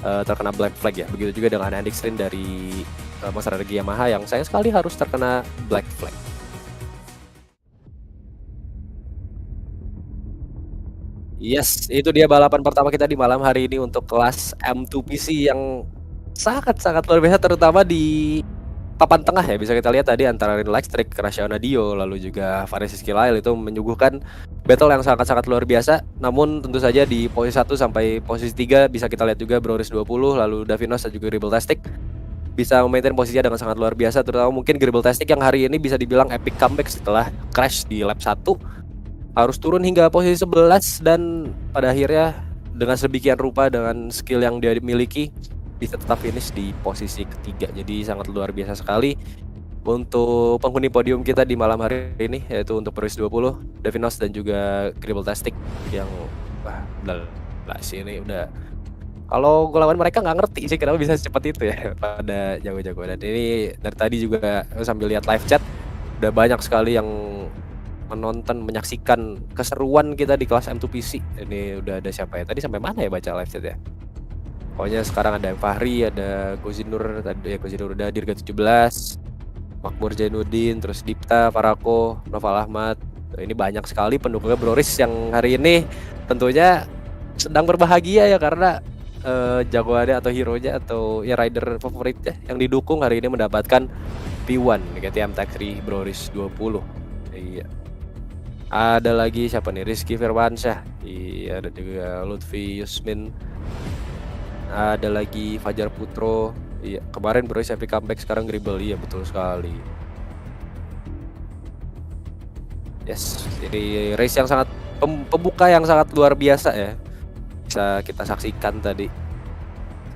terkena black flag ya. Begitu juga dengan Andy Strin dari Monster Energy Yamaha yang sayang sekali harus terkena black flag. Yes, itu dia balapan pertama kita di malam hari ini untuk kelas M2PC yang sangat-sangat luar biasa, terutama di papan tengah ya. Bisa kita lihat tadi antara Reno Lightstrike, Rasionadio, lalu juga Paris Kilail itu menyuguhkan battle yang sangat-sangat luar biasa. Namun tentu saja di posisi 1 sampai posisi 3 bisa kita lihat juga Broris 20, lalu Davinos dan juga Gribbltastic bisa memaintain posisinya dengan sangat luar biasa. Terutama mungkin Gribbltastic yang hari ini bisa dibilang epic comeback setelah crash di lap 1. Harus turun hingga posisi 11 dan pada akhirnya dengan sedemikian rupa dengan skill yang dia miliki bisa tetap finish di posisi ketiga. Jadi sangat luar biasa sekali untuk penghuni podium kita di malam hari ini, yaitu untuk Broris 20, Davinos dan juga Gribbltastic yang lah sini udah kalau gue lawan mereka nggak ngerti sih kenapa bisa secepat itu ya pada jago-jago. Dan ini dari tadi juga sambil lihat live chat udah banyak sekali yang menonton, menyaksikan keseruan kita di kelas M2PC. Ini udah ada siapa ya? Tadi sampai mana ya baca live chat ya? Pokoknya sekarang ada Fahri, ada Gozinur, tadi ya Gozinur udah Dirga 17, Makmur Jainuddin, terus Dipta, Parako, Noval Ahmad. Ini banyak sekali pendukungnya Broris yang hari ini tentunya sedang berbahagia ya karena jagoannya atau hero-nya atau ya rider favoritnya yang didukung hari ini mendapatkan P1 KTM Tech Broris 20. Iya. Ada lagi siapa nih? Rizky Firmansyah. Iya, ada juga Lutfi Yusmin. Ada lagi Fajar Putro. Iya, kemarin Broris epic comeback, sekarang Gribble. Iya, betul sekali. Yes, jadi race yang sangat pembuka yang sangat luar biasa ya. Bisa kita saksikan tadi.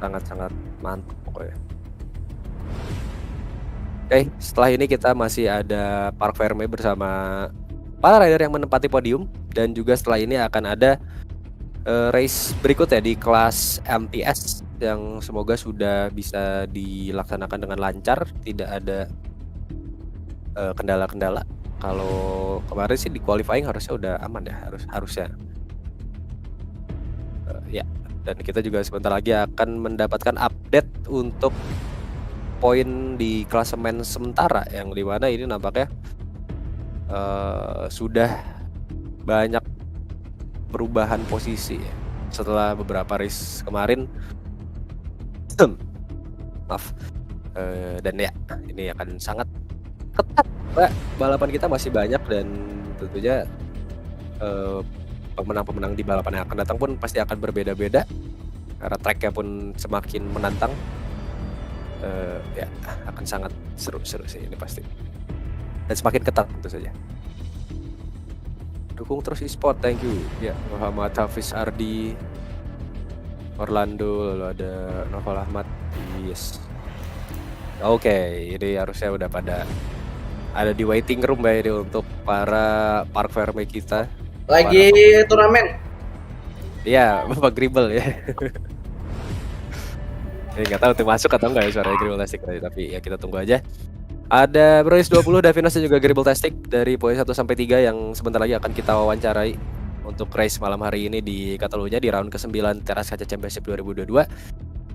Sangat-sangat mantap pokoknya. Oke, setelah ini kita masih ada Park Ferme bersama para rider yang menempati podium. Dan juga setelah ini akan ada race berikut ya di kelas MTS yang semoga sudah bisa dilaksanakan dengan lancar, tidak ada kendala-kendala. Kalau kemarin sih di qualifying harusnya udah aman ya, harusnya. Ya, dan kita juga sebentar lagi akan mendapatkan update untuk poin di klasemen sementara yang dimana ini nampaknya sudah banyak perubahan posisi ya. Setelah beberapa race kemarin. Maaf. Dan ya ini akan sangat ketat, Pak. Balapan kita masih banyak dan tentunya pemenang-pemenang di balapan yang akan datang pun pasti akan berbeda-beda karena tracknya pun semakin menantang. Ya akan sangat seru sih ini pasti, dan semakin ketat tentu saja. Dukung terus e-sport, thank you ya. Muhammad Hafiz Ardi, Orlando, lalu ada Novel Ahmad. Yes. Oke, ini harusnya udah pada ada di waiting room ya ini untuk para Park Ferme kita. Lagi turnamen. Iya, Bapak Gribble ya. Ini nggak tahu tuh masuk atau enggak ya suara Gribble Tastic tadi, tapi ya kita tunggu aja. Ada Brois 20, Davinos dan juga Gribble Tastic dari poin 1 sampai 3 yang sebentar lagi akan kita wawancarai untuk race malam hari ini di Catalunya di round ke-9 Teras Kaca Championship 2022.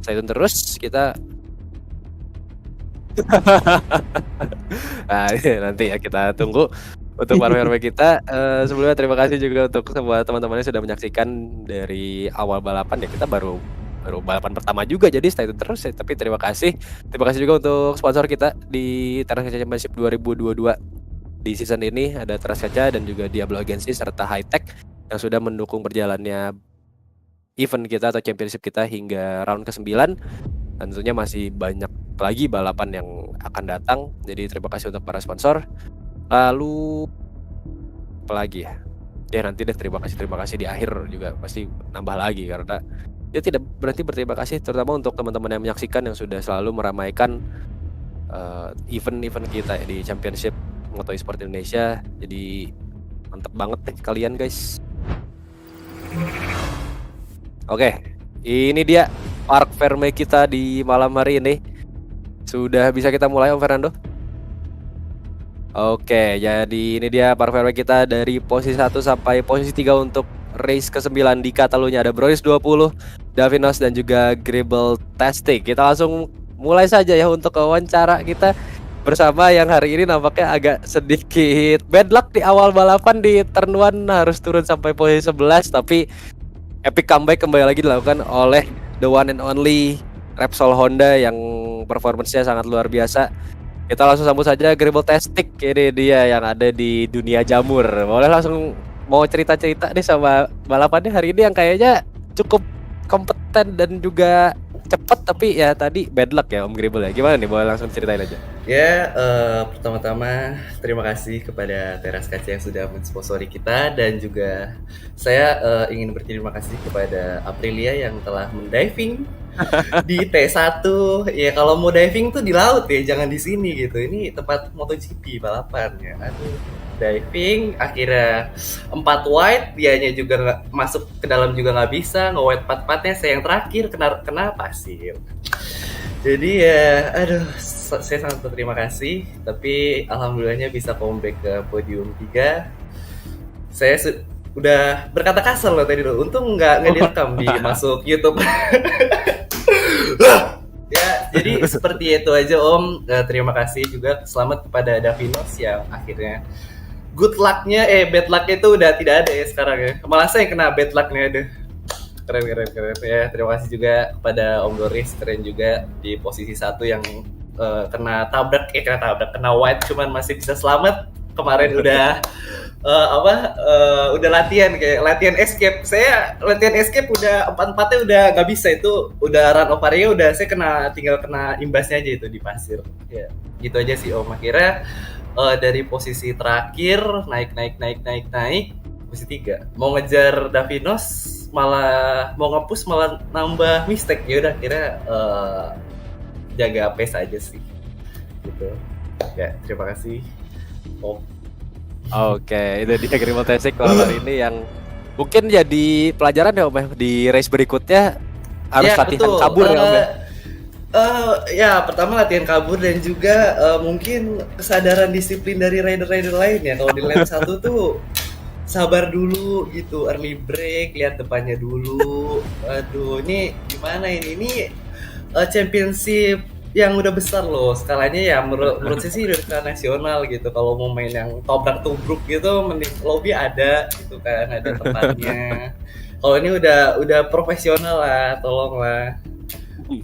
Stay tune terus kita. Nah, nanti ya kita tunggu untuk para kita. Sebelumnya terima kasih juga untuk semua teman-teman yang sudah menyaksikan dari awal balapan ya. Kita baru balapan pertama juga, jadi stay tune terus ya. Tapi terima kasih juga untuk sponsor kita di Teras Kaca Championship 2022 di season ini. Ada Teras Kaca dan juga Diablo Agency serta High Tech yang sudah mendukung berjalannya event kita atau championship kita hingga round ke-9. Dan tentunya masih banyak lagi balapan yang akan datang. Jadi terima kasih untuk para sponsor. Lalu apa lagi ya? Ya nanti deh terima kasih di akhir juga pasti nambah lagi karena ya tidak berhenti berterima kasih terutama untuk teman-teman yang menyaksikan yang sudah selalu meramaikan event-event kita di Championship Moto Esport Indonesia. Jadi mantep banget deh kalian guys. Oke, ini dia Park Ferme kita di malam hari ini. Sudah bisa kita mulai Om Fernando? Oke, jadi ini dia Park Ferme kita dari posisi 1 sampai posisi 3 untuk race ke-9 di Catalunya. Ada Brois 20, Davinos dan juga Gribble Tastic. Kita langsung mulai saja ya untuk wawancara kita bersama yang hari ini nampaknya agak sedikit bad luck di awal balapan. Di turn 1 harus turun sampai posisi 11, tapi epic comeback kembali lagi dilakukan oleh the one and only Repsol Honda yang performance-nya sangat luar biasa. Kita langsung sambut saja Gribble Tastic. Ini dia yang ada di dunia jamur. Boleh langsung mau cerita-cerita nih sama balapannya hari ini yang kayaknya cukup kompeten dan juga cepet, tapi ya tadi bad luck ya Om Gribble ya. Gimana nih, boleh langsung ceritain aja. Ya, pertama-tama terima kasih kepada Teras Kaca yang sudah mensponsori kita, dan juga saya ingin berterima kasih kepada Aprilia yang telah mendiving di T1. Ya kalau mau diving tuh di laut ya, jangan di sini gitu. Ini tempat MotoGP balapan ya. Aduh, diving akhirnya 4 wide, dianya juga nggak masuk ke dalam juga nggak bisa, nge-wide 4-4-nya saya yang terakhir kena pasir. Jadi ya, aduh, saya sangat berterima kasih. Tapi alhamdulillahnya bisa comeback ke podium 3. Saya udah berkata kasar loh tadi loh. Untung nggak direkam di masuk YouTube. Ya, jadi seperti itu aja Om. Terima kasih juga, selamat kepada Davinos yang akhirnya good luck-nya, bad luck-nya itu udah tidak ada ya sekarang ya. Malah saya yang kena bad luck-nya ada. Keren ya. Terima kasih juga kepada Om Doris, keren juga di posisi 1 yang kena wide cuman masih bisa selamat. Kemarin udah udah latihan escape. Saya latihan escape udah 4-4-nya udah nggak bisa, itu udah run off area, udah saya tinggal kena imbasnya aja itu di pasir. Ya, gitu aja sih Om. Akhirnya dari posisi terakhir naik posisi 3. Mau ngejar Davinos malah mau nge-push malah nambah mistake. Ya udah kira jaga pace aja sih. Gitu. Ya, terima kasih. Oke, itu dia Gribble Tastic malam hari ini yang mungkin jadi pelajaran ya Om ya, di race berikutnya harus ya, latihan betul. kabur ya Om ya. Ya pertama latihan kabur dan juga mungkin kesadaran disiplin dari rider-rider lain ya. Kalau di lap 1 tuh sabar dulu gitu, early break, lihat depannya dulu. Aduh, ini gimana ini? Ini championship yang udah besar loh. Skalanya ya menurut saya sih udah skala nasional gitu. Kalau mau main yang tobrak tubruk gitu, mending lobby ada gitu kan, ada tempatnya. Kalau ini udah profesional lah, tolong lah.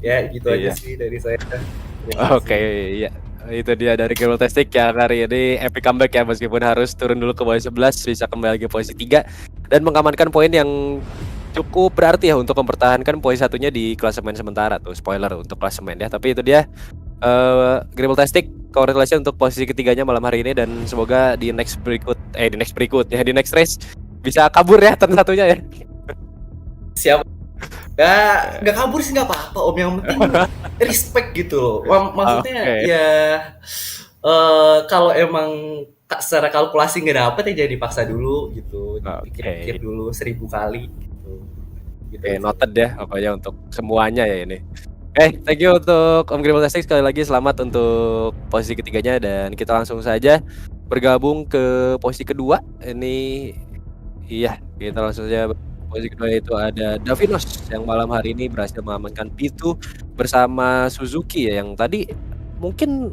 Ya gitu aja Iya. sih dari saya. Terima Oke, kasih. ya. Itu dia dari Criminalistic yang hari ini epic comeback ya, meskipun harus turun dulu ke posisi 11, bisa kembali ke posisi 3 dan mengamankan poin yang cukup berarti ya untuk mempertahankan poin satunya di klasemen sementara tuh. Spoiler untuk klasemen ya, tapi itu dia Criminalistic, congratulations untuk posisi ketiganya malam hari ini dan semoga di next race bisa kabur ya turn satunya ya. Siap. Gak kabur sih nggak apa-apa om, yang penting respect gitu loh. Maksudnya Oke. ya kalau emang secara kalkulasi nggak dapet ya jadi dipaksa dulu gitu, dipikir-pikir dulu 1000 kali gitu. Gitu aja. Noted ya pokoknya untuk semuanya ya ini. Thank you untuk Om Criminalistic, sekali lagi selamat untuk posisi ketiganya dan kita langsung saja bergabung ke posisi kedua. Ini iya, kita langsung saja posisi kedua, itu ada Davinos yang malam hari ini berhasil mengamankan P2 bersama Suzuki ya, yang tadi mungkin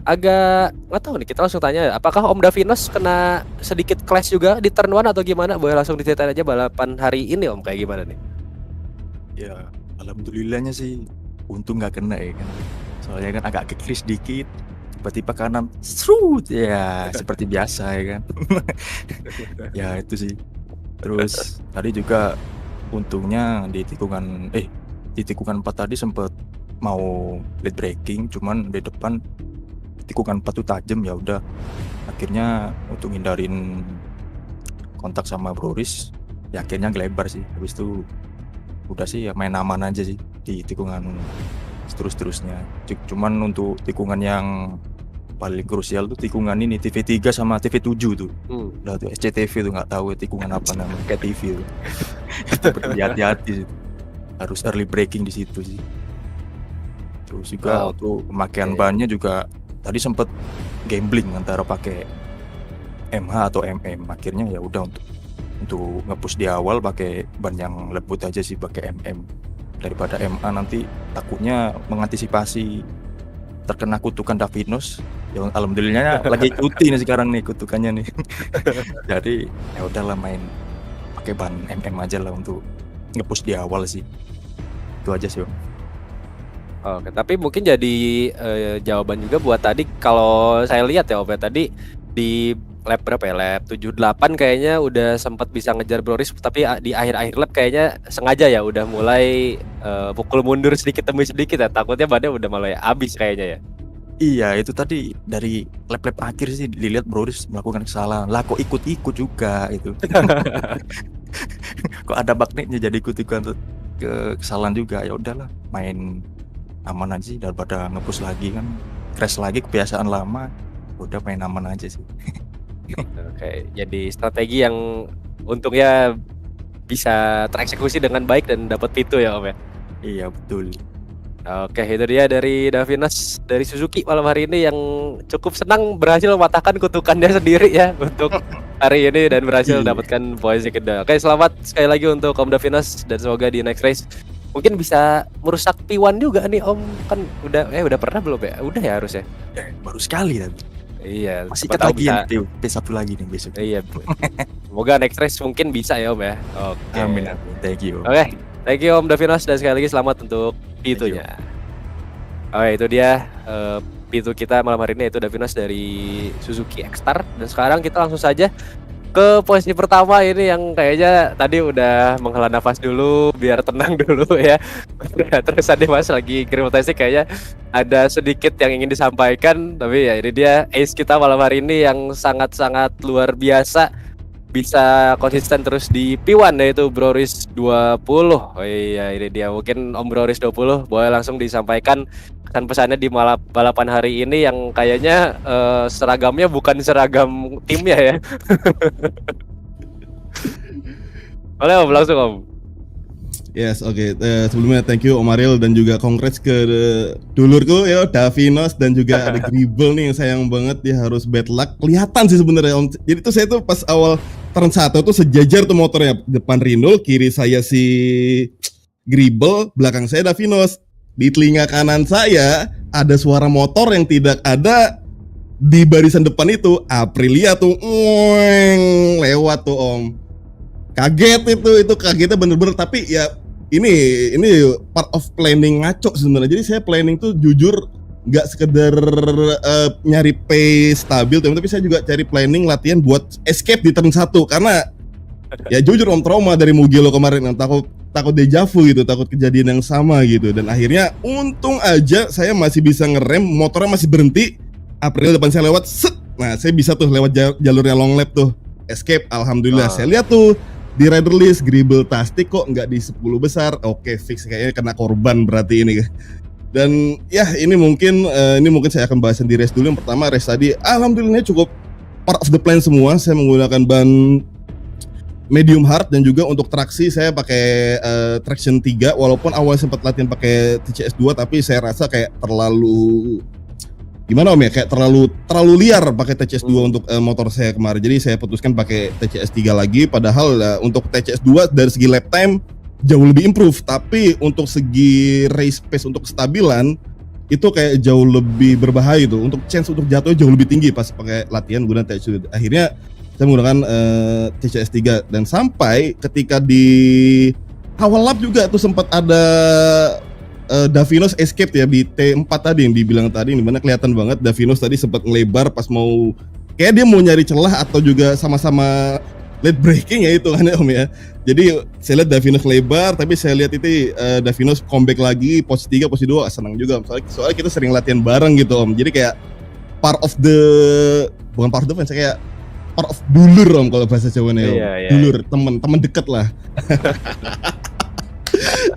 agak nggak tahu nih, kita langsung tanya apakah Om Davinos kena sedikit clash juga di turn 1 atau gimana? Boleh langsung diceritain aja balapan hari ini Om, kayak gimana nih? Ya, alhamdulillahnya sih untung nggak kena ya kan. Soalnya kan agak ke kiri sedikit, tiba-tiba kanan serut ya seperti biasa ya kan. Ya itu sih. Terus tadi juga untungnya di tikungan 4 tadi sempet mau late braking, cuman di depan tikungan 4 tuh tajam, ya udah akhirnya untuk hindarin kontak sama Broris ya akhirnya ngelebar sih. Habis itu udah sih ya main aman aja sih di tikungan terus-terusnya. Cuman untuk tikungan yang paling krusial tuh tikungan ini TV3 sama TV7 tuh. Udah tuh SCTV tuh nggak tahu tikungan apa namanya, kayak TV tuh. Hati-hati sih. Harus early braking di situ sih. Terus juga untuk pemakaian bannya juga tadi sempet gambling antara pakai MH atau MM. Akhirnya ya udah untuk nge-push di awal pakai ban yang lembut aja sih, pakai MM. Daripada MA nanti takutnya mengantisipasi terkena kutukan Davinos. Ya alhamdulillahnya lagi cuti nih sekarang nih kutukannya nih. Jadi ya udahlah main pakai ban MM aja lah untuk nge-push di awal sih. Itu aja sih Om. Oke, tapi mungkin jadi jawaban juga buat tadi kalau saya lihat ya Om, tadi di lap berapa ya? Lap 78 kayaknya udah sempat bisa ngejar Broris, tapi di akhir-akhir lap kayaknya sengaja ya udah mulai pukul mundur sedikit demi sedikit ya. Takutnya badannya udah mulai habis kayaknya ya. Iya, itu tadi dari lap-lap akhir sih dilihat Broris melakukan kesalahan. Lah kok ikut-ikut juga itu. Kok ada magnetnya jadi ikut-ikut ke kesalahan juga. Ya udahlah, main aman aja sih daripada nge-push lagi kan. Crash lagi kebiasaan lama. Udah main aman aja sih. Oke, jadi strategi yang untungnya bisa tereksekusi dengan baik dan dapat P2 ya Om ya. Iya, betul. Oke, itu dia dari Davinos dari Suzuki malam hari ini yang cukup senang berhasil mematahkan kutukannya sendiri ya untuk hari ini dan berhasil mendapatkan posisi kedua. Oke, selamat sekali lagi untuk Om Davinos dan semoga di next race mungkin bisa merusak P1 juga nih Om. Kan udah pernah belum ya? Udah ya harusnya. Baru sekali tapi. Iya, masih ketagihan P1 lagi nih besok. Iya. Semoga next race mungkin bisa ya Om ya. Oke. Amin. Thank you. Oke. Thank you Om Davinos dan sekali lagi selamat untuk P2-nya. Oke, itu dia P2 kita malam hari ini, yaitu Davinos dari Suzuki X-Star. Dan sekarang kita langsung saja ke posisi pertama ini yang kayaknya tadi udah menghela nafas dulu biar tenang dulu ya. Terus tadi Mas lagi kriminalistik kayaknya ada sedikit yang ingin disampaikan, tapi ya ini dia ace kita malam hari ini yang sangat-sangat luar biasa, bisa konsisten terus di P1 yaitu Broris 20. Oh iya, ini dia mungkin Om Broris 20 boleh langsung disampaikan pesan-pesannya di balapan hari ini yang kayaknya seragamnya bukan seragam timnya ya. Boleh Om, langsung Om. Yes, oke. Sebelumnya thank you Om Ariel dan juga congrats ke dulurku ya Davinos dan juga ada Gribble nih yang sayang banget dia harus bad luck. Kelihatan sih sebenarnya Om. Jadi tuh saya tuh pas awal turn 1 tuh sejajar tuh motornya, depan Rinul, kiri saya si Gribble, belakang saya Davinos. Di telinga kanan saya ada suara motor yang tidak ada di barisan depan itu. Aprilia tuh lewat tuh Om. Kaget itu kagetnya bener-bener, tapi ya ini part of planning ngaco sebenarnya. Jadi saya planning tuh jujur nggak sekedar nyari pace stabil, tapi saya juga cari planning latihan buat escape di turn 1 karena ya jujur Om trauma dari Mugello kemarin yang takut deja vu gitu, takut kejadian yang sama gitu. Dan akhirnya untung aja saya masih bisa ngerem, motornya masih berhenti. April depan saya lewat, set. Nah saya bisa tuh lewat jalurnya long lap tuh, escape. Alhamdulillah. Saya lihat tuh di rider list Gribble Tastic kok nggak di 10 besar. Oke, fix, kayaknya kena korban berarti ini. Dan ya ini mungkin saya akan bahas di race dulu. Yang pertama race tadi alhamdulillah cukup part of the plan semua. Saya menggunakan ban medium hard dan juga untuk traksi saya pakai traction 3 walaupun awal sempat latihan pakai TCS 2 tapi saya rasa kayak terlalu gimana Om ya, kayak terlalu liar pakai TCS 2 untuk motor saya kemarin. Jadi saya putuskan pakai TCS 3 lagi, padahal untuk TCS 2 dari segi lap time jauh lebih improve, tapi untuk segi race pace untuk kestabilan itu kayak jauh lebih berbahaya itu. Untuk chance untuk jatuhnya jauh lebih tinggi pas pakai latihan guna TCS 2. Akhirnya saya menggunakan TCS 3 dan sampai ketika di awal lap juga tuh sempat ada Davinos escape ya di T4 tadi yang dibilang tadi, dimana kelihatan banget Davinos tadi sempat ngelebar pas mau kayak dia mau nyari celah atau juga sama-sama late braking ya itu kan ya Om ya. Jadi saya lihat Davinos lebar, tapi saya lihat itu Davinos comeback lagi posisi 3 posisi 2. Senang juga soalnya kita sering latihan bareng gitu Om. Jadi kayak bukan part of the fans, kayak part of dulur Om kalau bahasa Jawanya Om. Dulur, teman dekat lah.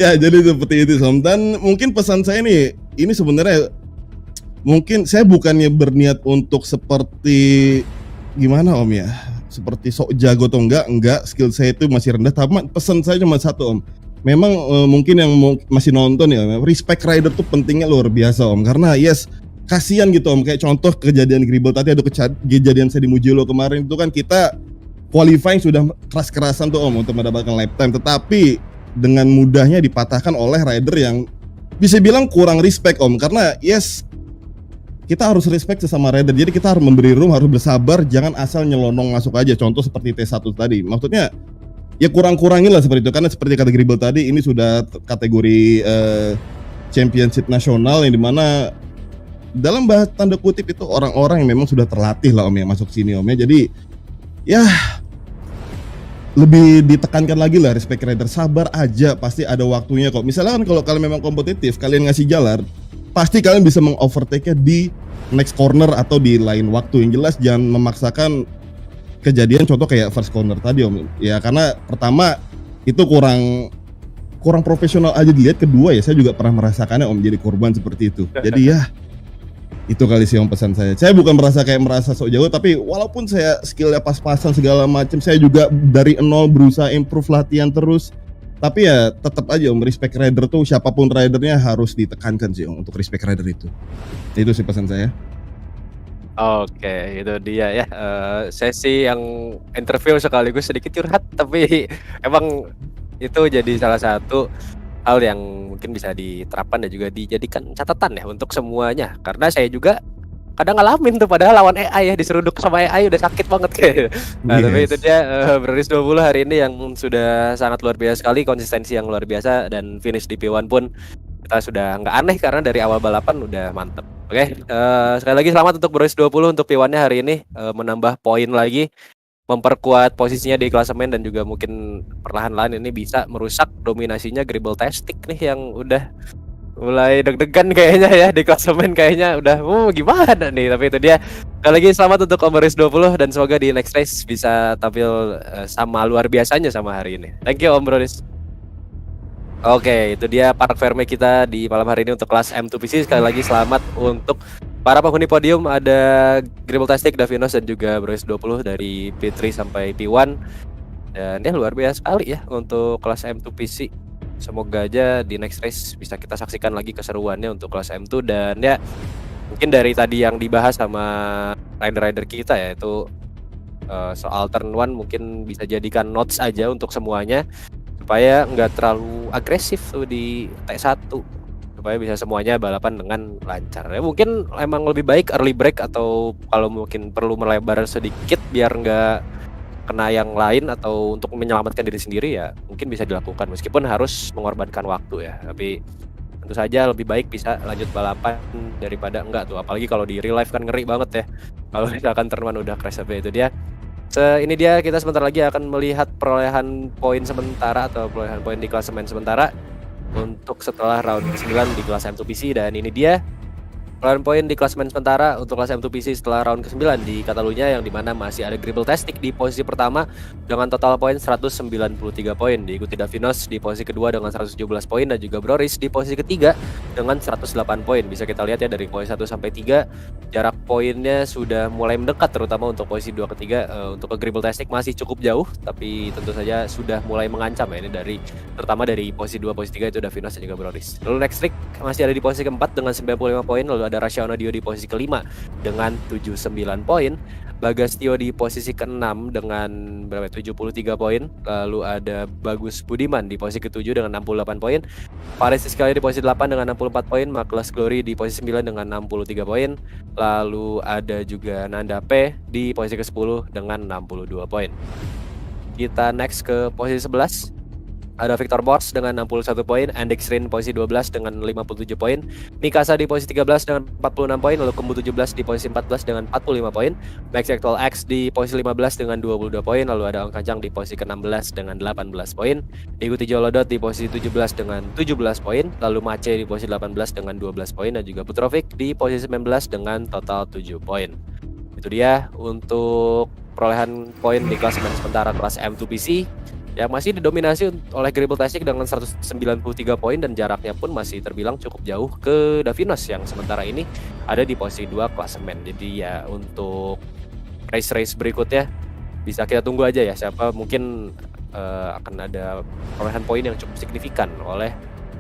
Ya jadi seperti itu Om. Dan mungkin pesan saya nih, ini sebenarnya mungkin saya bukannya berniat untuk seperti gimana Om ya, seperti sok jago atau enggak, skill saya itu masih rendah. Tapi pesan saya cuma satu Om, memang mungkin yang masih nonton ya, respect rider tuh pentingnya luar biasa Om. Karena kasihan gitu Om, kayak contoh kejadian Gribble tadi, ada kejadian saya di Mugello kemarin itu kan kita qualifying sudah keras-kerasan tuh Om untuk mendapatkan lap time, tetapi dengan mudahnya dipatahkan oleh rider yang bisa bilang kurang respect Om. Karena kita harus respect sesama rider, jadi kita harus memberi room, harus bersabar, jangan asal nyelonong masuk aja. Contoh seperti T1 tadi, maksudnya ya kurang-kurangin lah seperti itu. Karena seperti kata Gribble tadi, ini sudah kategori championship nasional yang dimana dalam bahasa tanda kutip itu orang-orang yang memang sudah terlatih lah Om ya masuk sini Om ya. Jadi ya lebih ditekankan lagi lah respect rider, sabar aja, pasti ada waktunya kok. Misalnya kan kalau kalian memang kompetitif, kalian ngasih jalan, pasti kalian bisa mengovertake-nya di next corner atau di lain waktu. Yang jelas jangan memaksakan kejadian contoh kayak first corner tadi Om. Ya karena pertama itu kurang profesional aja dilihat, kedua ya saya juga pernah merasakannya Om jadi korban seperti itu. Jadi ya itu kali sih Om pesan saya. Saya bukan merasa sok jago, tapi walaupun saya skillnya pas-pasan segala macam, saya juga dari nol berusaha improve latihan terus. Tapi ya tetap aja Om, respect rider tuh siapapun ridernya harus ditekankan sih Om untuk respect rider itu. Itu sih pesan saya. Oke, itu dia ya, sesi yang interview sekaligus sedikit curhat, tapi emang itu jadi salah satu hal yang mungkin bisa diterapkan dan juga dijadikan catatan ya untuk semuanya. Karena saya juga kadang ngalamin tuh, padahal lawan AI ya, diseruduk sama AI udah sakit banget kayaknya. Nah, tapi itu dia Broris 20 hari ini yang sudah sangat luar biasa sekali, konsistensi yang luar biasa, dan finish di P1 pun kita sudah nggak aneh karena dari awal balapan udah mantep. Oke, sekali lagi selamat untuk Broris 20 untuk P1-nya hari ini, menambah poin lagi, memperkuat posisinya di klasemen, dan juga mungkin perlahan-lahan ini bisa merusak dominasinya Gribble Tastic nih yang udah mulai deg-degan kayaknya ya di klasemen, kayaknya udah gimana nih. Tapi itu dia, sekali lagi selamat untuk Om Broris 20 dan semoga di next race bisa tampil sama luar biasanya sama hari ini. Thank you Om Broris. Oke, itu dia Park Ferme kita di malam hari ini untuk kelas M2PC. Sekali lagi selamat untuk para penghuni podium, ada Gribble Tastic, Davinos, dan juga Broris 20 dari P3 sampai P1. Dan ya luar biasa sekali ya untuk kelas M2PC. semoga aja di next race bisa kita saksikan lagi keseruannya untuk kelas M2. Dan ya mungkin dari tadi yang dibahas sama rider-rider kita ya, itu soal turn 1 mungkin bisa jadikan notes aja untuk semuanya supaya nggak terlalu agresif tuh di T1, supaya bisa semuanya balapan dengan lancar. Ya mungkin emang lebih baik early break, atau kalau mungkin perlu melebar sedikit biar nggak kena yang lain atau untuk menyelamatkan diri sendiri, ya mungkin bisa dilakukan meskipun harus mengorbankan waktu ya. Tapi tentu saja lebih baik bisa lanjut balapan daripada enggak tuh, apalagi kalau di real life kan ngeri banget ya kalau misalkan turn 1 udah crash. Itu dia. Ini dia, kita sebentar lagi akan melihat perolehan poin sementara atau perolehan poin di klasemen sementara untuk setelah round 9 di kelas M2PC. Dan ini dia perolehan poin di klasemen sementara untuk kelas M2PC setelah round ke-9 di Catalunya, yang dimana masih ada Gribble-Tastic di posisi pertama dengan total poin 193 poin, diikuti Davinos di posisi kedua dengan 117 poin, dan juga Broris di posisi ketiga dengan 108 poin. Bisa kita lihat ya dari poin 1 sampai 3 jarak poinnya sudah mulai mendekat, terutama untuk posisi 2 ke 3. Untuk ke Gribble-Tastic masih cukup jauh, tapi tentu saja sudah mulai mengancam ya, ini terutama dari posisi 2, posisi 3 itu Davinos dan juga Broris. Lalu Nextrick masih ada di posisi keempat dengan 95 poin, lalu ada Rasyano Dio di posisi kelima dengan 79 poin, Bagastio di posisi ke-6 dengan 73 poin, lalu ada Bagus Budiman di posisi ke-7 dengan 68 poin, Faris Iskali di posisi 8 dengan 64 poin, Maklas Glory di posisi 9 dengan 63 poin, lalu ada juga Nanda P di posisi ke-10 dengan 62 poin. Kita next ke posisi 11. Ada Victor Bors dengan 61 poin, Andex Rin posisi 12 dengan 57 poin, Mikasa di posisi 13 dengan 46 poin, lalu Kembu 17 di posisi 14 dengan 45 poin, Max Actual X di posisi 15 dengan 22 poin, lalu ada Ong Kancang di posisi ke-16 dengan 18 poin, diikuti Jolodot di posisi 17 dengan 17 poin, lalu Mace di posisi 18 dengan 12 poin, dan juga Putrovic di posisi 19 dengan total 7 poin. Itu dia untuk perolehan poin di klasemen sementara kelas M2PC yang masih didominasi oleh Gribble-Tastic dengan 193 poin, dan jaraknya pun masih terbilang cukup jauh ke Davinos yang sementara ini ada di posisi 2 klasemen. Jadi ya untuk race-race berikutnya bisa kita tunggu aja ya, siapa mungkin akan ada perolehan poin yang cukup signifikan oleh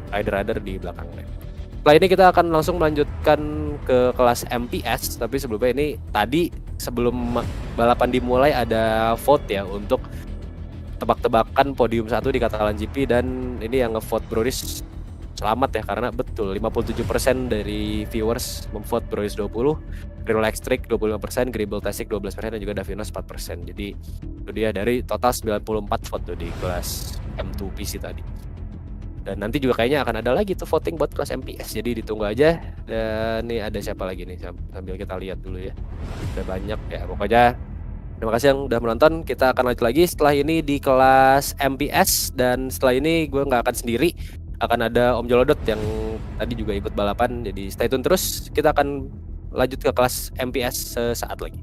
rider-rider di belakangnya. Setelah ini kita akan langsung melanjutkan ke kelas MPS, tapi sebelumnya ini tadi sebelum balapan dimulai ada vote ya untuk tebak-tebakan podium 1 di Catalan GP, dan ini yang ngevote Broris selamat ya, karena betul 57% dari viewers memvote Broris 20, Gribble Extric 25%, Gribble-Tastic 12%, dan juga Davinos 4%. Jadi itu dia dari total 94 vote tuh di kelas M2PC tadi. Dan nanti juga kayaknya akan ada lagi tuh voting buat kelas MPS, jadi ditunggu aja. Dan nih ada siapa lagi nih, sambil kita lihat dulu ya. Udah banyak ya, pokoknya terima kasih yang udah menonton. Kita akan lanjut lagi setelah ini di kelas MPS, dan setelah ini gue nggak akan sendiri, akan ada Om Jolodot yang tadi juga ikut balapan. Jadi stay tune terus, kita akan lanjut ke kelas MPS sesaat lagi.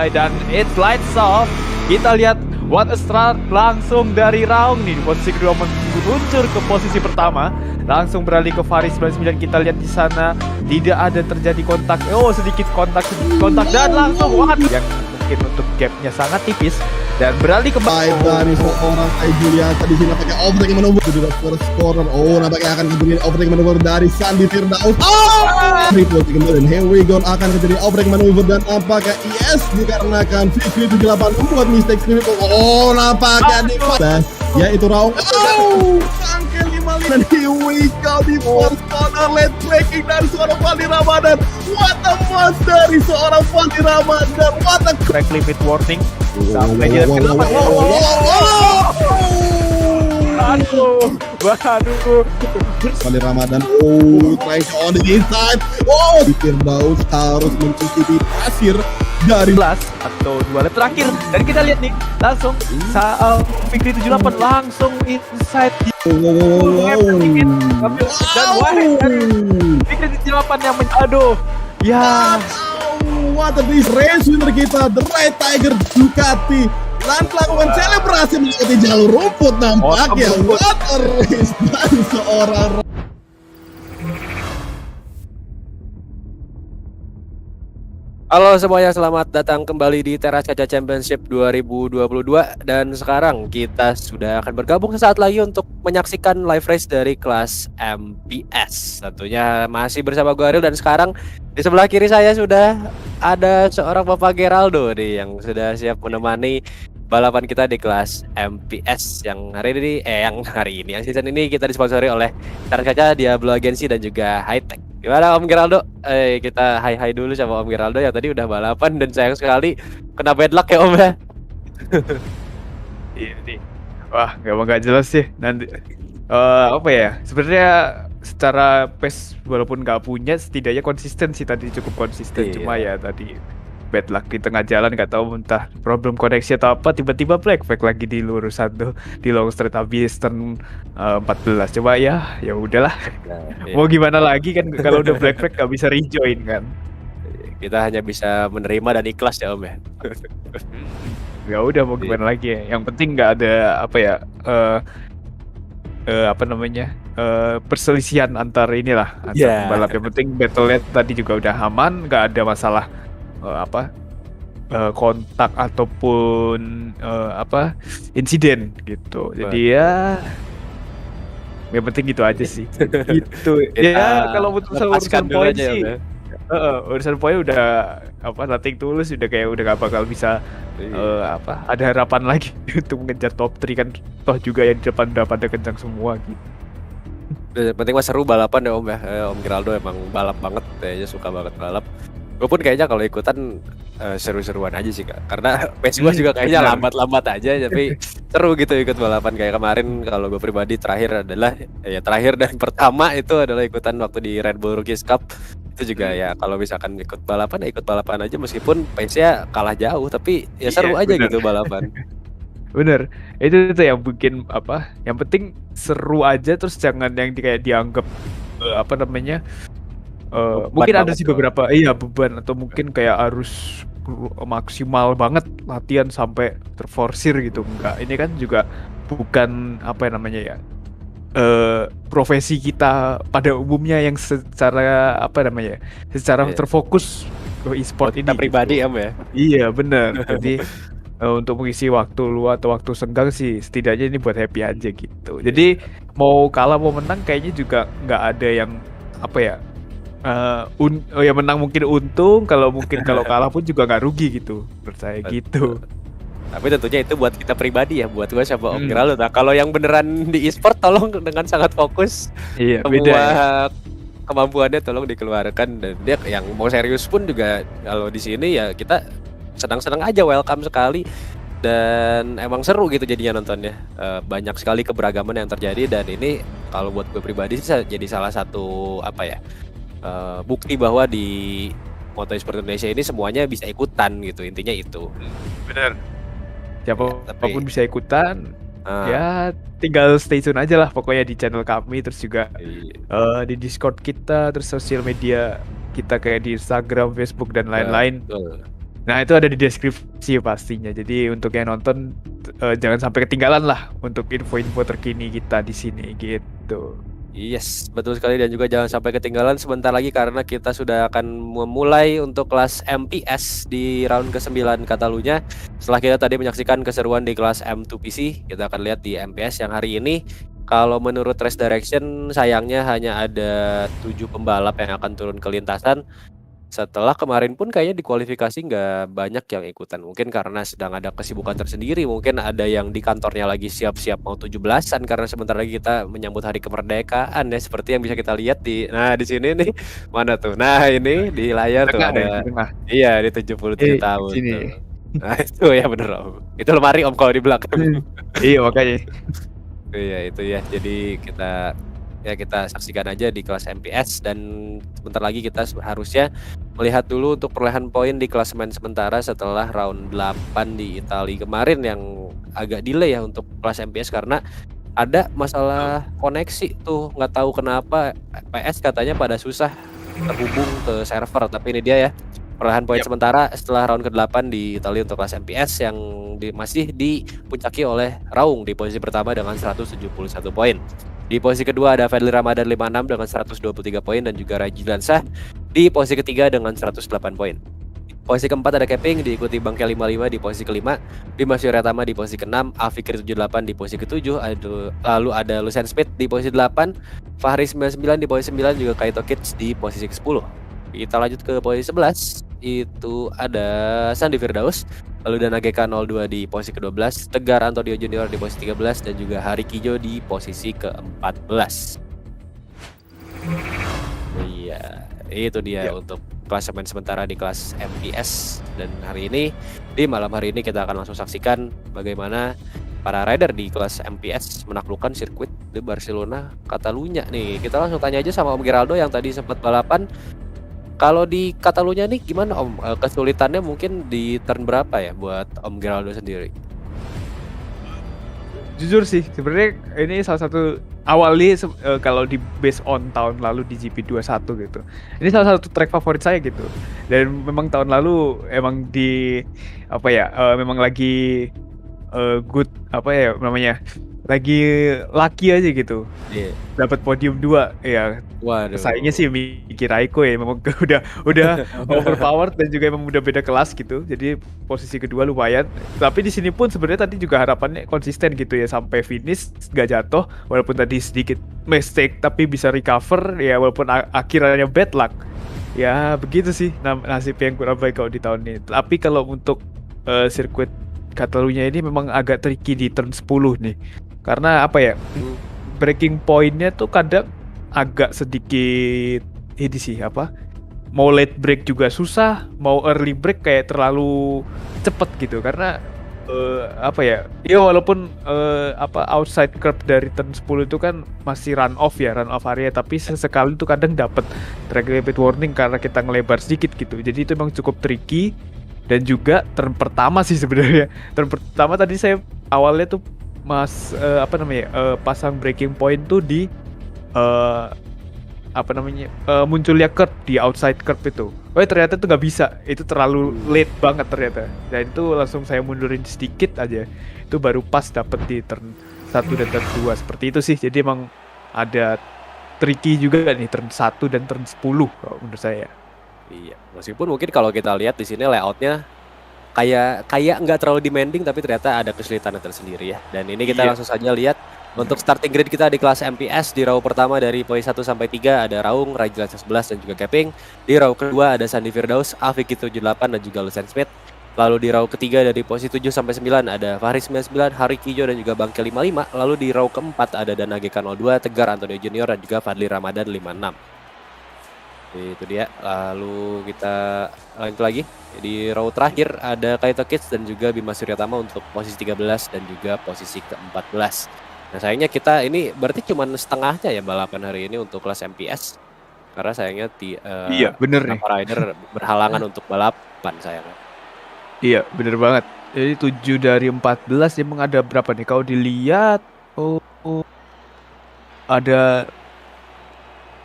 dimulai dan it's lights off. Kita lihat What a Start langsung dari Raung nih di posisi kedua meluncur ke posisi pertama, langsung beralih ke Faris 99. Kita lihat di sana tidak ada terjadi kontak. Oh, sedikit kontak dan langsung yang mungkin untuk gapnya sangat tipis dan beralih ke Baik dari seorang Julianta di sini pakai overtake maneuver itu juga first corner. Oh, nampaknya akan terjadi overtake maneuver dari Sandi Firdaus. Triple kemudian here we go akan terjadi overtake maneuver dan apakah yes dikarenakan Fikri 78 membuat mistake sendiri. Oh, nampaknya di ya itu Raung. Sangkel 55 dan here we go di first corner late breaking dari seorang Fandi Ramadan. What a pass dari seorang Fandi Ramadan. What a track limit warning sampai dia ke-8. Aduh. Fandi Ramadan, trying to on the inside. Firdaus harus mencicipi pasir dari atau 2 lap terakhir dan kita lihat nih langsung saat Fikri 78 langsung inside di dan Wahid dari Fikri 78 yang aduh ya. What a race winner kita, the Red Tiger Ducati. Dan melakukan selebrasi melewati jalur rumput nampaknya. What a race dari seorang. Halo semuanya, selamat datang kembali di Teras Kaca Championship 2022. Dan sekarang kita sudah akan bergabung sesaat lagi untuk menyaksikan live race dari kelas MPS. Tentunya masih bersama gue Ariel, dan sekarang di sebelah kiri saya sudah ada seorang Bapak Geraldo nih yang sudah siap menemani balapan kita di kelas MPS yang hari ini yang season ini kita disponsori oleh Teras Kaca, Diablo Agency dan juga Hightech. Gimana Om Geraldo? Kita hai dulu sama Om Geraldo yang tadi udah balapan dan sayang sekali kena bad luck ya Om ya. Ini wah nggak jelas sih nanti apa ya, sebenarnya secara pace walaupun nggak punya setidaknya konsisten sih tadi, cukup konsisten. Cuma ya tadi bad luck di tengah jalan, nggak tahu entah problem koneksi atau apa, tiba-tiba black flag lagi di lurus satu di long straight habis turn 14. Coba ya udahlah. Mau gimana lagi kan kalau udah black flag nggak bisa rejoin kan. Kita hanya bisa menerima dan ikhlas ya Om ya. Ya udah mau gimana lagi ya. Yang penting nggak ada apa ya perselisihan antar pembalap. Yang penting battle-nya tadi juga udah aman, nggak ada masalah kontak ataupun insiden gitu. Jadi ya yang penting gitu aja sih. Gitu. Ya kalau urusan poin sih. Urusan poin udah nothing tulus, udah kayak udah gak bakal bisa ada harapan lagi untuk mengejar top 3 kan, toh juga yang di depan udah pada kencang semua gitu. Yang penting mah seru balapan ya Om ya. Om Geraldo emang balap banget, kayaknya suka banget balap. Gue pun kayaknya kalau ikutan seru-seruan aja sih Kak. Karena pace gue juga kayaknya lambat-lambat aja, tapi seru gitu ikut balapan. Kayak kemarin kalau gue pribadi terakhir dan pertama itu adalah ikutan waktu di Red Bull Rookies Cup. Itu juga ya kalau misalkan ikut balapan aja meskipun pace-nya kalah jauh, tapi ya seru aja bener. Gitu balapan. Bener, itu yang bikin yang penting seru aja, terus jangan yang kayak dianggap mungkin ada sih beberapa beban, atau mungkin kayak harus maksimal banget latihan sampai terforsir gitu. Enggak, ini kan juga bukan profesi kita pada umumnya yang secara terfokus ke e-sport ini pribadi gitu. Om ya. Iya benar. Jadi untuk mengisi waktu luang atau waktu senggang sih setidaknya ini buat happy aja gitu. Jadi mau kalah mau menang kayaknya juga nggak ada yang menang mungkin untung, kalau kalah pun juga nggak rugi gitu menurut saya gitu. Tapi tentunya itu buat kita pribadi ya, buat gue sama Om Geraldo. Nah kalau yang beneran di e-sport tolong dengan sangat fokus, kemampuannya tolong dikeluarkan, dan dia yang mau serius pun juga kalau di sini ya kita senang-senang aja, welcome sekali. Dan emang seru gitu jadinya nontonnya, banyak sekali keberagaman yang terjadi, dan ini kalau buat gue pribadi sih jadi salah satu bukti bahwa di Motorsport Indonesia ini semuanya bisa ikutan gitu, intinya itu. Bener, siapapun bisa ikutan. Ya tinggal stay tune aja lah pokoknya di channel kami, terus juga di Discord kita, terus sosial media kita kayak di Instagram, Facebook dan lain-lain. Nah, itu ada di deskripsi pastinya. Jadi untuk yang nonton jangan sampai ketinggalan lah untuk info-info terkini kita di sini gitu. Yes, betul sekali, dan juga jangan sampai ketinggalan sebentar lagi karena kita sudah akan memulai untuk kelas MPS di round ke-9 Catalunya. Setelah kita tadi menyaksikan keseruan di kelas M2PC, kita akan lihat di MPS yang hari ini. Kalau menurut Race Direction sayangnya hanya ada 7 pembalap yang akan turun ke lintasan. Setelah kemarin pun kayaknya di kualifikasi nggak banyak yang ikutan. Mungkin karena sedang ada kesibukan tersendiri. Mungkin ada yang di kantornya lagi siap-siap mau 17-an karena sebentar lagi kita menyambut hari kemerdekaan ya. Seperti yang bisa kita lihat di sini nih. Mana tuh? Nah, ini di layar tuh Tengah ada. nih, di tengah. Iya, di 77 tahun sini. tuh. Nah, itu ya bener Om. Itu lemari Om kalau di belakang. Iya, makanya. Iya, itu ya. Jadi kita saksikan aja di kelas MPS, dan sebentar lagi kita harusnya melihat dulu untuk perolehan poin di klasemen sementara setelah round 8 di Italia kemarin yang agak delay ya untuk kelas MPS karena ada masalah koneksi tuh, nggak tahu kenapa PS katanya pada susah terhubung ke server, tapi ini dia ya perolehan poin sementara setelah round ke-8 di Italia untuk kelas MPS yang masih dipuncaki oleh Raung di posisi pertama dengan 171 poin. Di posisi kedua ada Fadli Ramadan 56 dengan 123 poin dan juga Raji Lansah di posisi ketiga dengan 108 poin. Di posisi keempat ada Keping diikuti Bangke 55 di posisi kelima, Dimas Yuryatama di posisi ke-6, Afikri 78 di posisi ke-7, lalu ada Lucian Smith di posisi 8, Fahri 99 di posisi 9, juga Kaito Kids di posisi ke-10. Kita lanjut ke posisi 11, itu ada Sandi Firdaus, lalu Dana GK02 di posisi ke-12, Tegar Antonio Junior di posisi 13, dan juga Hari Kijo di posisi ke-14. Iya, itu dia untuk klasemen sementara di kelas MPS. Dan hari ini, di malam hari ini kita akan langsung saksikan bagaimana para rider di kelas MPS menaklukkan sirkuit di Barcelona Catalunya nih. Kita langsung tanya aja sama Om Geraldo yang tadi sempat balapan. Kalau di Catalunya nih gimana Om? Kesulitannya mungkin di turn berapa ya buat Om Geraldo sendiri? Jujur sih, sebenarnya ini salah satu awalnya kalau di based on tahun lalu di GP21 gitu. Ini salah satu track favorit saya gitu. Dan memang tahun lalu emang memang lagi good namanya. Lagi lucky aja gitu. Iya. Dapat podium 2 ya. Waduh. Pesaingnya sih Miki Raiko ya, memang udah overpowered dan juga emang udah beda kelas gitu. Jadi posisi kedua lumayan. Tapi di sini pun sebenarnya tadi juga harapannya konsisten gitu ya sampai finish nggak jatuh, walaupun tadi sedikit mistake tapi bisa recover ya, walaupun akhirnya bad luck. Ya begitu sih nasib yang kurang baik kalau di tahun ini. Tapi kalau untuk sirkuit Catalunya ini memang agak tricky di turn 10 nih. Karena breaking point-nya tuh kadang agak sedikit ini sih mau late break juga susah, mau early break kayak terlalu cepet gitu karena walaupun outside curb dari turn 10 itu kan masih run off area, tapi sesekali tuh kadang dapat track limit warning karena kita ngelebar sedikit gitu. Jadi itu memang cukup tricky. Dan juga turn pertama sih sebenarnya. Turn pertama tadi saya awalnya tuh pasang breaking point tuh di munculnya curb di outside curb itu. Ternyata tuh nggak bisa, itu terlalu late banget ternyata. Dan itu langsung saya mundurin sedikit aja, itu baru pas dapet di turn 1 dan turn 2 seperti itu sih. Jadi emang ada tricky juga nih turn 1 dan turn 10 kalau menurut saya. Iya, meskipun mungkin kalau kita lihat di sini layoutnya kayak nggak terlalu demanding, tapi ternyata ada kesulitan tersendiri ya. Dan ini kita langsung saja lihat untuk starting grid kita di kelas MPS. Di row pertama dari poin 1 sampai 3 ada Raung, Rajlan 11 dan juga Keping. Di row kedua ada Sandi Firdaus, Afiki 78 dan juga Lucian Smith. Lalu di row ketiga dari posisi 7 sampai 9 ada Fahri 99, Hari Kijo dan juga Bangke 55. Lalu di row keempat ada Dana GK02, Tegar Antonio Junior dan juga Fadli Ramadan 56. Itu dia. Lalu kita lanjut lagi. Di row terakhir ada Kaito Kids dan juga Bima Suryatama untuk posisi 13 dan juga posisi ke-14. Nah sayangnya kita ini berarti cuma setengahnya ya balapan hari ini untuk kelas MPS. Karena sayangnya bener nih. rider berhalangan untuk balapan sayangnya. Iya bener banget. Jadi 7 dari 14 emang ada berapa nih? Kalau dilihat ada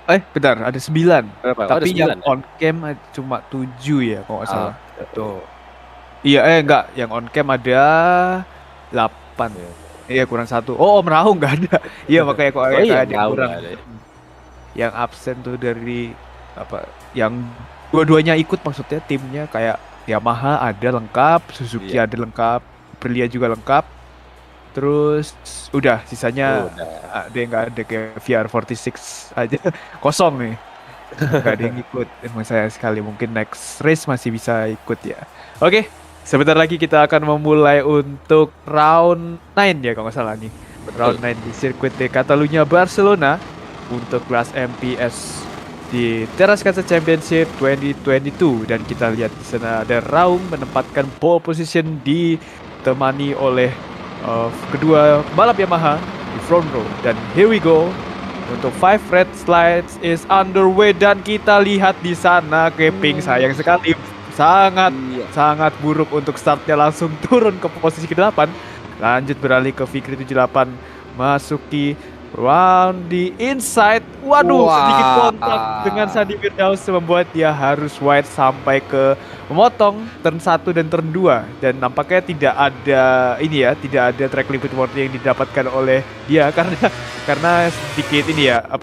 bentar, ada 9. Berapa? Tapi ada 9. yang on cam cuma 7 ya kalau nggak salah. Betul. Iya, enggak, yang on cam ada 8. Iya, kurang 1. Oh, Om Raung nggak ada. Iya, makanya kok Oh kayak iya, ada yang tahu kurang. nggak ada ya. Yang absen tuh dari apa? Yang dua-duanya ikut maksudnya timnya kayak Yamaha ada lengkap, Suzuki Iya. ada lengkap, Aprilia juga lengkap. Terus udah sisanya Udah. ada yang nggak ada kayak VR46 aja kosong nih. Nggak ada yang ikut. Emang sayang sekali. Mungkin next race masih bisa ikut ya. Oke, sebentar lagi kita akan memulai untuk round 9 ya kalau nggak salah nih. Round 9 di sirkuit de Catalunya Barcelona untuk kelas MPS di Teras Kaca Championship 2022, dan kita lihat di sana ada Raung menempatkan pole position ditemani oleh kedua balap Yamaha di front row, dan here we go untuk 5 red slides is underway, dan kita lihat di sana Keping sayang sekali sangat buruk untuk startnya, langsung turun ke posisi ke-8. Lanjut beralih ke Fikri 78 masuki round di inside. Waduh, sedikit kontak dengan Sandi Firdaus membuat dia harus wide sampai ke memotong turn 1 dan turn 2, dan nampaknya tidak ada track limit warning yang didapatkan oleh dia karena sedikit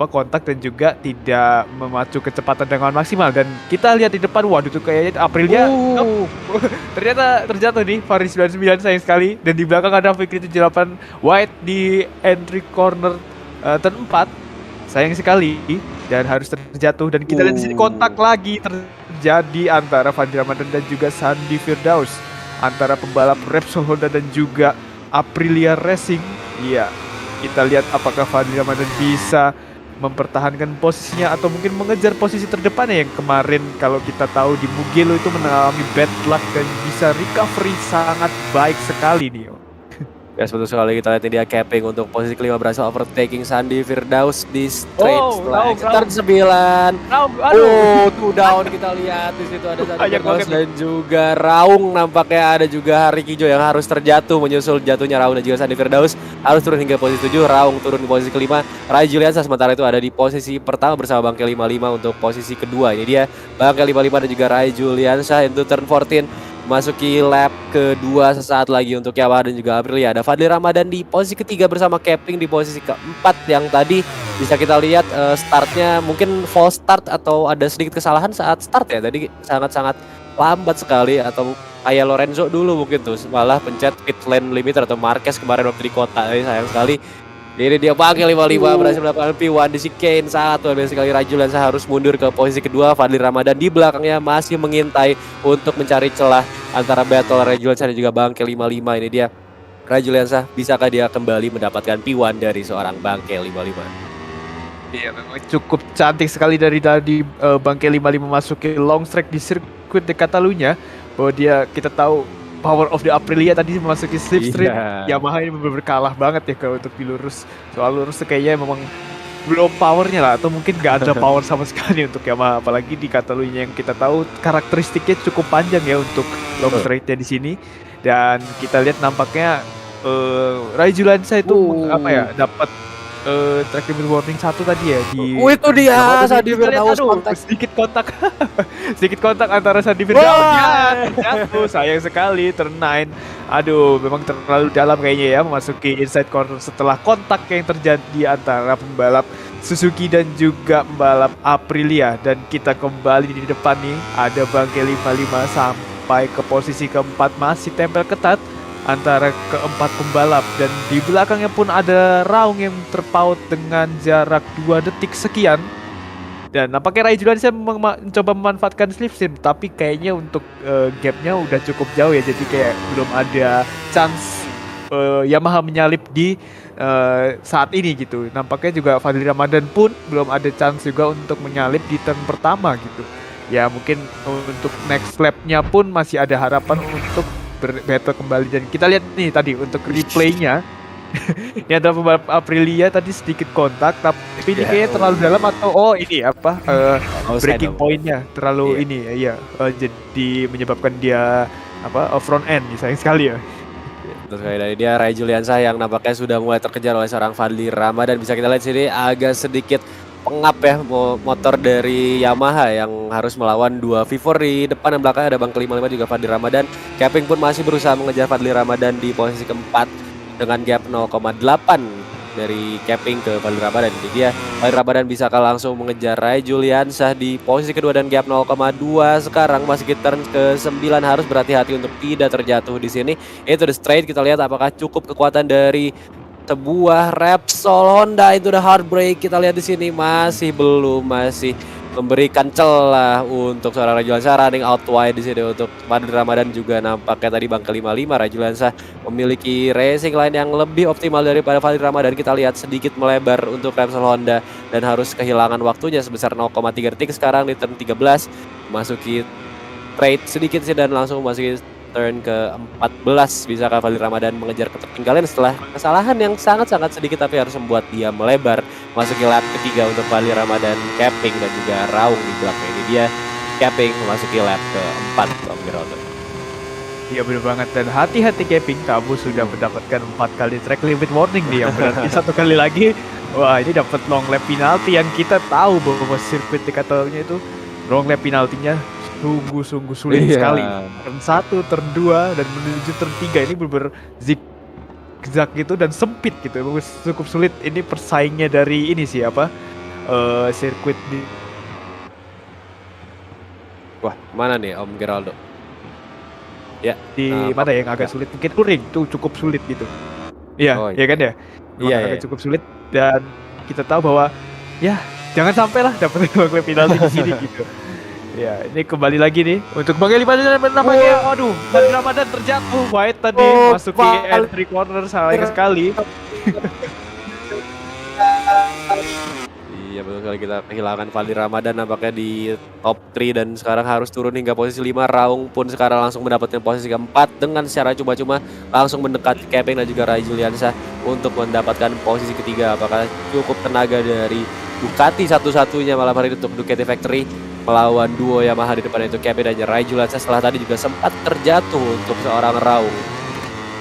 kontak dan juga tidak memacu kecepatan dengan maksimal. Dan kita lihat di depan, waduh tuh kayaknya Aprilia ternyata terjatuh nih Faris 99 sayang sekali, dan di belakang ada Fikri 78 wide di entry corner turn 4 sayang sekali dan harus terjatuh, dan kita lihat di sini kontak lagi terjadi antara Fadli Ramadan dan juga Sandi Firdaus, antara pembalap Repsol Honda dan juga Aprilia Racing. Iya, kita lihat apakah Fadli Ramadan bisa mempertahankan posisinya atau mungkin mengejar posisi terdepannya yang kemarin kalau kita tahu di Mugello itu mengalami bad luck dan bisa recovery sangat baik sekali nih. Ya, betul sekali. Kita lihat ini dia capping untuk posisi kelima, berhasil overtaking Sandi Firdaus di straight flag turn 9. Two down kita lihat di situ ada Sandi Firdaus dan juga Raung, nampaknya ada juga Ricky Jo yang harus terjatuh menyusul jatuhnya Raung dan juga Sandi Firdaus harus turun hingga posisi 7. Raung turun di posisi kelima. Rai Juliansa sementara itu ada di posisi pertama bersama Bangke 55 untuk posisi kedua. Ini dia Bangke 55 dan juga Rai Juliansa into turn 14. Masuki lap kedua sesaat lagi untuk Yamaha dan juga Aprilia. Ada Fadli Ramadan di posisi ketiga bersama Keping di posisi keempat, yang tadi bisa kita lihat startnya mungkin false start atau ada sedikit kesalahan saat start ya. Tadi sangat-sangat lambat sekali, atau kayak Lorenzo dulu mungkin tuh malah pencet pit lane limiter atau Marquez kemarin waktu di kota. Sayang sekali. Ini dia Bangke 55 berhasil mendapatkan P1 di chicane. Sangat luar biasa sekali. Rai Juliansa harus mundur ke posisi kedua. Fadli Ramadan di belakangnya masih mengintai untuk mencari celah antara battle Rai Juliansa dan juga Bangke 55. Ini dia Rai Juliansa, bisakah dia kembali mendapatkan P1 dari seorang Bangke 55? Iya, memang cukup cantik sekali dari tadi Bangke 55 masuki long strike di sirkuit de Catalunya, bahwa dia kita tahu power of the Aprilia tadi memasuki slipstream. Yamaha ini benar-benar kalah banget ya kalau untuk di lurus. Soal lurus kayaknya memang belum powernya lah, atau mungkin nggak ada power sama sekali untuk Yamaha, apalagi di Catalunya yang kita tahu karakteristiknya cukup panjang ya untuk long straight-nya di sini. Dan kita lihat nampaknya Rai Juliansa itu dapat track limit warning 1 tadi ya di itu dia Sandi Firdaus sedikit kontak antara Sandi Firdaus jatuh, sayang sekali turn 9. Aduh, memang terlalu dalam kayaknya ya memasuki inside corner setelah kontak yang terjadi antara pembalap Suzuki dan juga pembalap Aprilia. Dan kita kembali di depan nih, ada Bangke 55 sampai ke posisi keempat, masih tempel ketat antara keempat pembalap, dan di belakangnya pun ada Raung yang terpaut dengan jarak 2 detik sekian. Dan nampaknya Rai Juliansa mencoba memanfaatkan slipstream, tapi kayaknya untuk gapnya udah cukup jauh ya, jadi kayak belum ada chance Yamaha menyalip di saat ini gitu. Nampaknya juga Fadli Ramadan pun belum ada chance juga untuk menyalip di turn pertama gitu. Ya mungkin untuk next lap-nya pun masih ada harapan untuk battle kembali. Dan kita lihat nih tadi untuk replaynya ini ada pembalap Aprilia tadi sedikit kontak, tapi ini kayaknya terlalu dalam atau breaking point-nya terlalu jadi menyebabkan dia front end, sayang sekali ya. Terus kayak dari dia Rai Juliansa yang nampaknya sudah mulai terkejar oleh seorang Fadli Ramadan. Bisa kita lihat sini agak sedikit pengap ya motor dari Yamaha yang harus melawan dua V4 di depan dan belakang ada Bang ke-55 juga Fadli Ramadan. Capping pun masih berusaha mengejar Fadli Ramadan di posisi keempat dengan gap 0,8 dari Capping ke Fadli Ramadan. Jadi dia Fadli Ramadan bisa langsung mengejar Rai Juliansyah di posisi kedua dan gap 0,2 sekarang masih turn ke 9, harus berhati-hati untuk tidak terjatuh di sini. Itu the straight, kita lihat apakah cukup kekuatan dari sebuah Repsol Honda itu the heartbreak. Kita lihat di sini masih belum, masih memberikan celah untuk seorang Rajulansyah running out wide di sini untuk Fadli Ramadan juga nampaknya tadi Bang ke-55 Rajulansyah memiliki racing line yang lebih optimal daripada Fadli Ramadan. Kita lihat sedikit melebar untuk Repsol Honda dan harus kehilangan waktunya sebesar 0,3 detik sekarang di turn 13, masuki trade sedikit sih dan langsung masuki turn ke-14. Bisakah Fadli Ramadan mengejar ketertinggalan setelah kesalahan yang sangat-sangat sedikit tapi harus membuat dia melebar masuki lap ketiga untuk Fadli Ramadan, Capping dan juga Raung di belakang. Ini dia Capping memasuki lap ke-4 Om Geraldo. Iya bener banget, dan hati-hati Capping, kamu sudah mendapatkan 4 kali track limit warning nih, yang berarti satu kali lagi wah ini dapat long lap penalty yang kita tahu bahwa sirkuit dikatakannya itu long lap penaltinya sungguh-sungguh sulit sekali. Turn 1, turn 2 dan menuju turn 3 ini bener-bener zigzag gitu dan sempit gitu. Cukup sulit ini persaingnya dari ini sih apa? Sirkuit di Wah, mana nih Om Geraldo? Ya, di mana yang agak sulit? Mungkin Touring tuh cukup sulit gitu. Iya, iya kan ya? Iya, agak cukup sulit dan kita tahu bahwa ya jangan sampai lah dapat long lap penalty di sini gitu. Ya, ini kembali lagi nih untuk Bang Eli Badar nampaknya. Aduh, Fadli Ramadan terjatuh wide tadi masuk di entry corner, sayang sekali. Iya betul sekali, kita kehilangan Fadli Ramadan nampaknya di top 3 dan sekarang harus turun hingga posisi 5. Raung pun sekarang langsung mendapatkan posisi keempat dengan secara cuma-cuma langsung mendekati Capping dan juga Rai Juliansyah untuk mendapatkan posisi ketiga. Apakah cukup tenaga dari Ducati satu-satunya malam hari ini untuk Ducati Factory melawan duo Yamaha di depan itu Capping dan Rai Juliansyah setelah tadi juga sempat terjatuh untuk seorang Raung.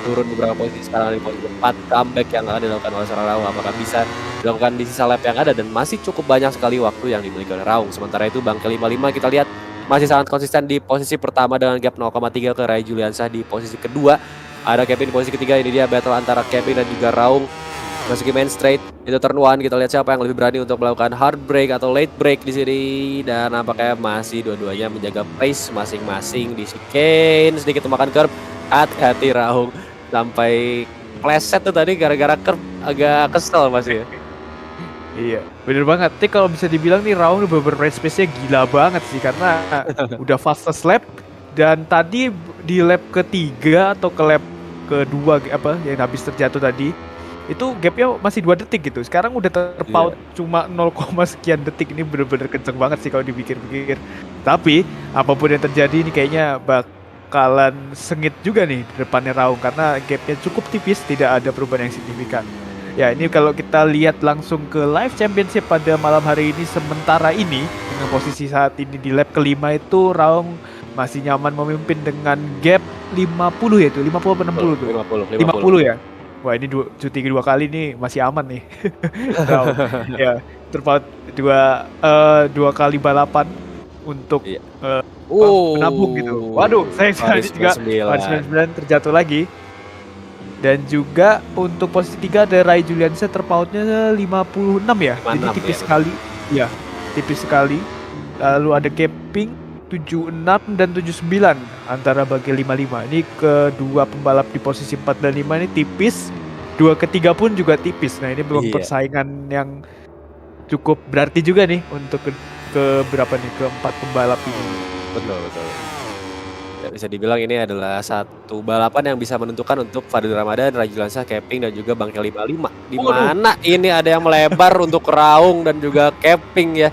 Turun beberapa posisi sekarang di posisi 4. Comeback yang akan dilakukan oleh seorang Raung apakah bisa dilakukan di sisa lap yang ada dan masih cukup banyak sekali waktu yang dimiliki oleh Raung. Sementara itu Bang ke-55 kita lihat masih sangat konsisten di posisi pertama dengan gap 0,3 ke Rai Juliansyah di posisi kedua. Ada Capping di posisi ketiga, ini dia battle antara Capping dan juga Raung. Masuki main straight itu turn 1, kita lihat siapa yang lebih berani untuk melakukan hard break atau late break di sini dan nampaknya masih dua-duanya menjaga pace masing-masing di chicane, sedikit memakan curb. Hati-hati Raung sampai pleset tuh tadi gara-gara curb, agak kesel masih ya. Iya, bener banget. Tapi kalau bisa dibilang nih Raung bener-bener race pace-nya gila banget sih karena udah fastest lap dan tadi di lap ketiga atau ke lap kedua apa yang habis terjatuh tadi itu gapnya masih 2 detik gitu. Sekarang udah terpaut cuma 0, sekian detik. Ini bener-bener kenceng banget sih kalau dipikir-pikir. Tapi apapun yang terjadi ini kayaknya bakalan sengit juga nih di depannya Raung karena gapnya cukup tipis, tidak ada perubahan yang signifikan. Ya ini kalau kita lihat langsung ke live championship pada malam hari ini, sementara ini dengan posisi saat ini di lap kelima itu Raung masih nyaman memimpin dengan gap 50 ya itu 50 atau 60 tuh 50 ya. Wah ini cuti kedua kali nih masih aman nih. Ya terpaut dua kali balapan untuk menabung gitu. Waduh sayang sekali juga Paris 99 terjatuh lagi. Dan juga untuk posisi 3 ada Rai Juliansyah terpautnya 56 ya. Jadi tipis sekali. Ya, tipis sekali. Lalu ada Capping 76 dan 79 antara bagi 55. Ini kedua pembalap di posisi 4 dan 5 ini tipis. Dua ketiga pun juga tipis. Nah, ini belum persaingan yang cukup berarti juga nih untuk ke berapa nih keempat pembalap ini. Betul. Ya, bisa dibilang ini adalah satu balapan yang bisa menentukan untuk Fadli Ramadan, Rai Juliansyah, Capping dan juga Bang ke-55. Di mana ini ada yang melebar untuk Raung dan juga Capping ya.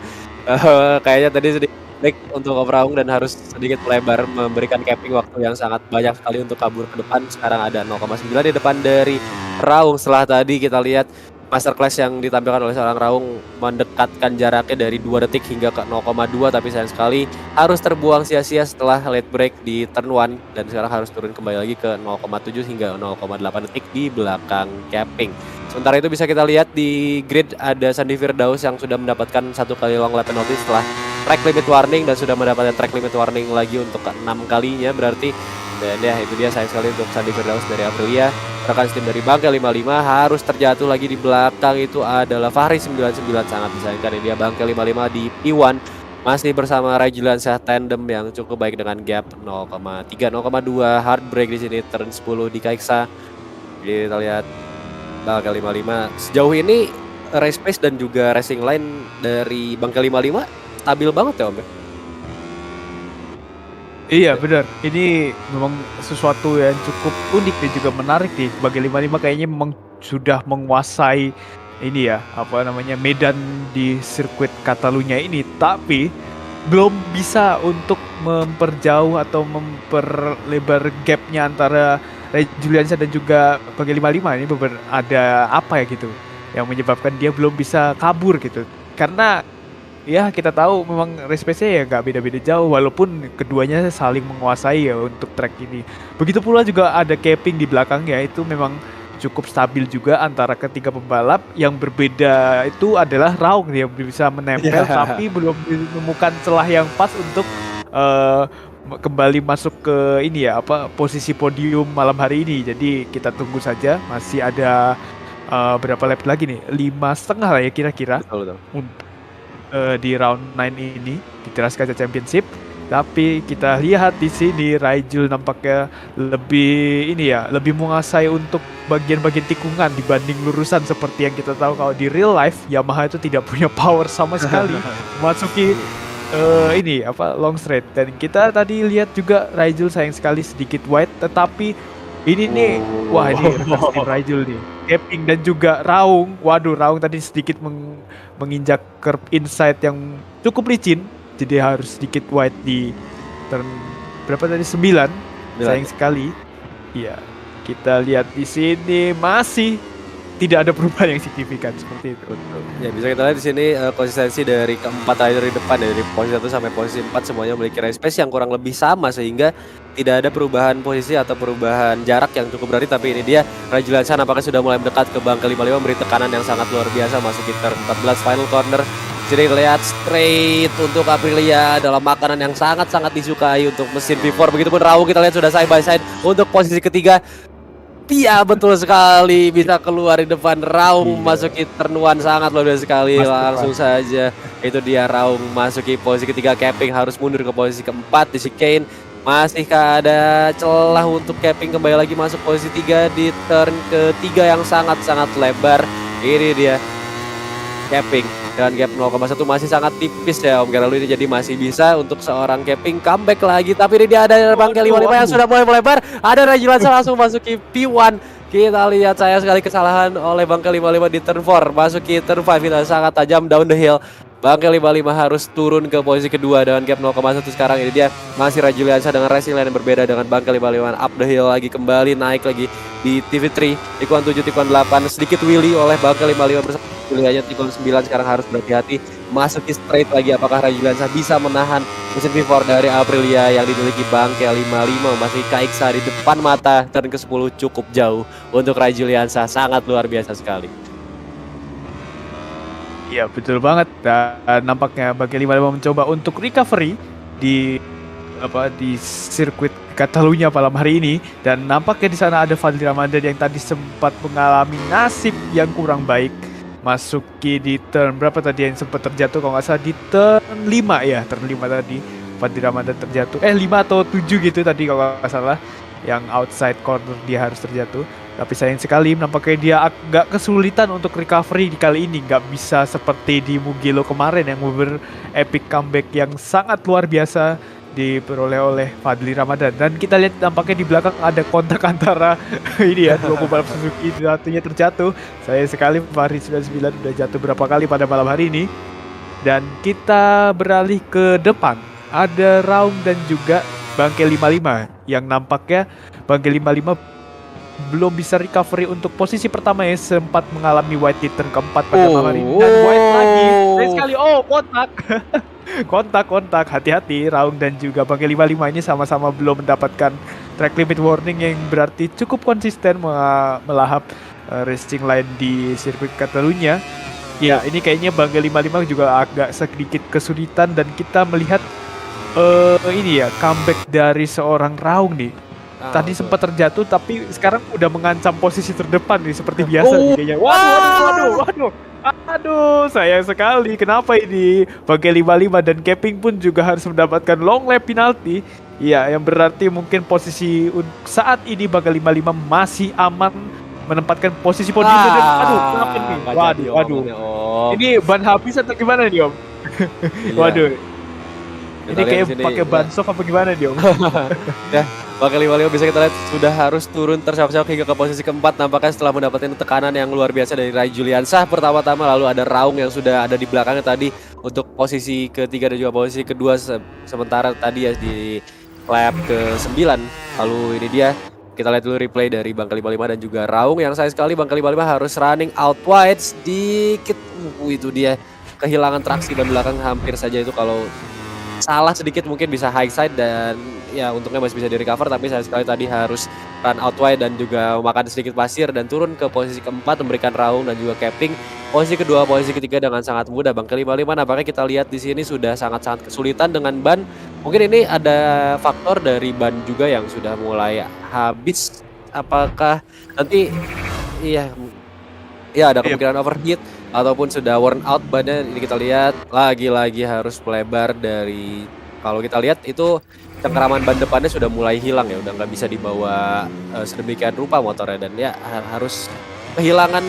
Kayaknya tadi sedikit baik untuk Raung dan harus sedikit melebar memberikan Capping waktu yang sangat banyak sekali untuk kabur ke depan. Sekarang ada 0,9 di depan dari Raung. Setelah tadi kita lihat masterclass yang ditampilkan oleh seorang Raung mendekatkan jaraknya dari 2 detik hingga ke 0,2 tapi sayang sekali harus terbuang sia-sia setelah late break di turn 1 dan sekarang harus turun kembali lagi ke 0,7 hingga 0,8 detik di belakang Capping. Sementara itu bisa kita lihat di grid ada Sandi Firdaus yang sudah mendapatkan 1 kali long lap penalty setelah track limit warning dan sudah mendapatkan track limit warning lagi untuk ke-6 kalinya berarti. Dan ya itu dia sayang sekali untuk Sandi Firdaus dari Aprilia. Rekan tim dari Bangke 55 harus terjatuh lagi. Di belakang itu adalah Fahri 99, sangat disayangkan ini dia Bangke 55 di P1 masih bersama Rai Juliansyah tandem yang cukup baik dengan gap 0,3 0,2 hard break di sini turn 10 di Kaiksa. Kita lihat Bangke 55 sejauh ini race pace dan juga racing line dari Bangke 55 stabil banget ya Om ya? Iya benar, ini memang sesuatu yang cukup unik dan juga menarik nih. Bagi 55 kayaknya memang sudah menguasai ini ya, apa namanya, medan di sirkuit Catalunya ini, tapi belum bisa untuk memperjauh atau memperlebar gapnya antara Ray Juliansyah dan juga Bangke 55 ini ada apa ya gitu yang menyebabkan dia belum bisa kabur gitu. Karena ya kita tahu memang race pace-nya ya nggak beda-beda jauh walaupun keduanya saling menguasai ya untuk track ini. Begitu pula juga ada capping di belakangnya, itu memang cukup stabil juga antara ketiga pembalap. Yang berbeda itu adalah Raung yang bisa menempel tapi belum menemukan celah yang pas untuk kembali masuk ke ini ya, apa, posisi podium malam hari ini. Jadi kita tunggu saja, masih ada berapa lap lagi nih, 5,5 lah ya kira-kira untuk di round 9 ini di Teras Kaca Championship. Tapi kita lihat di sini Raijul nampaknya lebih ini ya, lebih menguasai untuk bagian-bagian tikungan dibanding lurusan. Seperti yang kita tahu kalau di real life Yamaha itu tidak punya power sama sekali memasuki ini apa, long straight. Dan kita tadi lihat juga Raijul sayang sekali sedikit wide, tetapi ini nih, wah ini rekan Raijul nih, Capping dan juga Raung. Waduh, Raung tadi sedikit menginjak curb inside yang cukup licin, jadi harus sedikit wide di turn berapa tadi, 9. Sayang sekali. Iya, kita lihat di sini masih tidak ada perubahan yang signifikan seperti itu. Ya bisa kita lihat di sini konsistensi dari keempat rider di depan, dari posisi 1 sampai posisi 4 semuanya memiliki race pace yang kurang lebih sama sehingga tidak ada perubahan posisi atau perubahan jarak yang cukup berarti. Tapi ini dia Ray Juliansyah nampaknya sudah mulai mendekat ke Bangke 55, memberi tekanan yang sangat luar biasa masuk turn 14 final corner. Jadi lihat straight untuk Aprilia adalah makanan yang sangat-sangat disukai untuk mesin V4. Begitupun Raung kita lihat sudah side by side untuk posisi ketiga. Iya betul sekali, bisa keluar di depan Raung masuki turn 1, sangat luar biasa sekali. Langsung saja itu dia Raung masuki posisi ketiga. Capping harus mundur ke posisi keempat di chicane. Masihkah ada celah untuk Capping kembali lagi masuk posisi 3 di turn ketiga yang sangat-sangat lebar. Ini dia Capping dengan gap 0,1 masih sangat tipis ya Om Garalu ini, jadi masih bisa untuk seorang Capping comeback lagi. Tapi ini dia ada Bangke 55 yang sudah mulai melebar. Ada Ray Juliansyah langsung masuki P1. Kita lihat sayang sekali kesalahan oleh Bangke 55 di turn 4, masuki turn 5 kita sangat tajam down the hill. Bangke 55 harus turun ke posisi kedua dengan gap 0,1 sekarang. Ini dia masih Ray Juliansyah dengan racing line yang berbeda dengan Bangke 55 up the hill lagi, kembali naik lagi di TV3 tikuan 7 tikuan 8 sedikit wheelie oleh Bangke 55 bersama pilihannya tikuan 9. Sekarang harus berhati-hati masuki straight lagi. Apakah Ray Juliansyah bisa menahan mesin V4 dari Aprilia yang dimiliki Bangke 55? Masih Kaiksa di depan mata, turn ke 10 cukup jauh untuk Ray Juliansyah, sangat luar biasa sekali. Iya betul banget. Dan nampaknya Bangke 55 mencoba untuk recovery di sirkuit Catalunya malam hari ini, dan nampaknya di sana ada Fadli Ramadan yang tadi sempat mengalami nasib yang kurang baik, masuki di turn berapa tadi yang sempat terjatuh, kalau nggak salah di turn 5 ya, turn 5 tadi Fadli Ramadan terjatuh, 5 atau 7 gitu tadi kalau nggak salah, yang outside corner dia harus terjatuh. Tapi sayang sekali nampaknya dia agak kesulitan untuk recovery di kali ini, nggak bisa seperti di Mugello kemarin yang epic comeback yang sangat luar biasa diperoleh oleh Fadli Ramadan. Dan kita lihat nampaknya di belakang ada kontak antara ini ya, dua pembalap Suzuki, satunya terjatuh. Sayang sekali Fahri 99 udah jatuh berapa kali pada malam hari ini. Dan kita beralih ke depan, ada Raung dan juga Bangke 55 yang nampaknya Bangke 55 belum bisa recovery untuk posisi pertama yang sempat mengalami white di turn keempat pada malam hari ini. Dan white lagi sekali, kontak, hati-hati. Raung dan juga Bangke 55 ini sama-sama belum mendapatkan track limit warning yang berarti cukup konsisten melahap racing line di sirkuit Catalunya. Ya, ini kayaknya Bangga 55 juga agak sedikit kesulitan dan kita melihat ini ya comeback dari seorang Raung nih. Tadi betul. sempat terjatuh tapi sekarang udah mengancam posisi terdepan nih seperti biasa nih kayaknya. Waduh, sayang sekali. Kenapa ini? Bangga 55 dan Keping pun juga harus mendapatkan long lap penalti. Iya, yang berarti mungkin posisi saat ini Bangga 55 masih aman menempatkan posisi podium. Kenapa nih? Waduh. Ini ban habis atau gimana nih, Om? Waduh. Ini kayak pakai ban soft apa gimana nih, Om? Ya, Bangga 55 bisa kita lihat sudah harus turun terseok-seok hingga ke posisi keempat. Nampaknya setelah mendapatkan tekanan yang luar biasa dari Rai Juliansah pertama-tama, lalu ada Raung yang sudah ada di belakangnya tadi untuk posisi ketiga dan juga posisi kedua, sementara tadi ya di lap ke-9. Lalu ini dia, kita lihat dulu replay dari Bangga 55 dan juga Raung yang sayang sekali Bangga 55 harus running out wide sedikit. Itu dia kehilangan traksi ban belakang hampir saja itu kalau salah sedikit mungkin bisa high side dan ya untungnya masih bisa di recover, tapi saya sekali tadi harus run out wide dan juga makan sedikit pasir dan turun ke posisi keempat memberikan Raung dan juga Keping posisi kedua, posisi ketiga dengan sangat mudah. Bangga 55 nampaknya kita lihat di sini sudah sangat-sangat kesulitan dengan ban. Mungkin ini ada faktor dari ban juga yang sudah mulai habis. Apakah nanti iya ada kemungkinan overheat ataupun sudah worn out bannya. Ini kita lihat lagi-lagi harus melebar dari, kalau kita lihat itu cengkeraman ban depannya sudah mulai hilang ya, udah nggak bisa dibawa sedemikian rupa motornya dan ya harus kehilangan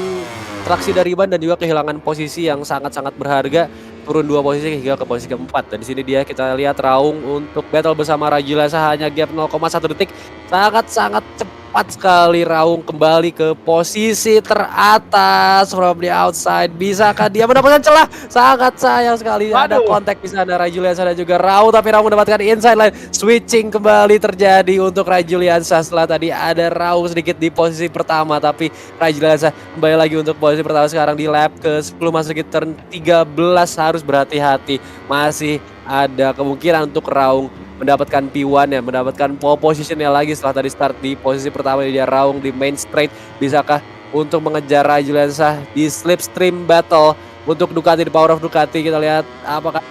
traksi dari ban dan juga kehilangan posisi yang sangat-sangat berharga, turun 2 posisi hingga ke posisi keempat. Dan di sini dia kita lihat Raung untuk battle bersama Rajulasa hanya gap 0,1 detik, sangat-sangat cepat sekali Raung kembali ke posisi teratas from the outside. Bisakah dia mendapatkan celah? Sangat sayang sekali ada kontak di sana Rajulasa dan juga Raung, tapi Raung mendapatkan inside line. Switching kembali terjadi untuk Rajulasa setelah tadi ada Raung sedikit di posisi pertama, tapi Rajulasa kembali lagi untuk posisi pertama sekarang di lap ke-10 masuk ke turn 13. Harus berhati-hati, masih ada kemungkinan untuk Raung mendapatkan P1 ya, mendapatkan pole positionnya lagi setelah tadi start di posisi pertama dia Raung di main straight. Bisakah untuk mengejar Rajulasa di slipstream battle untuk Ducati, di power of Ducati? Kita lihat apakah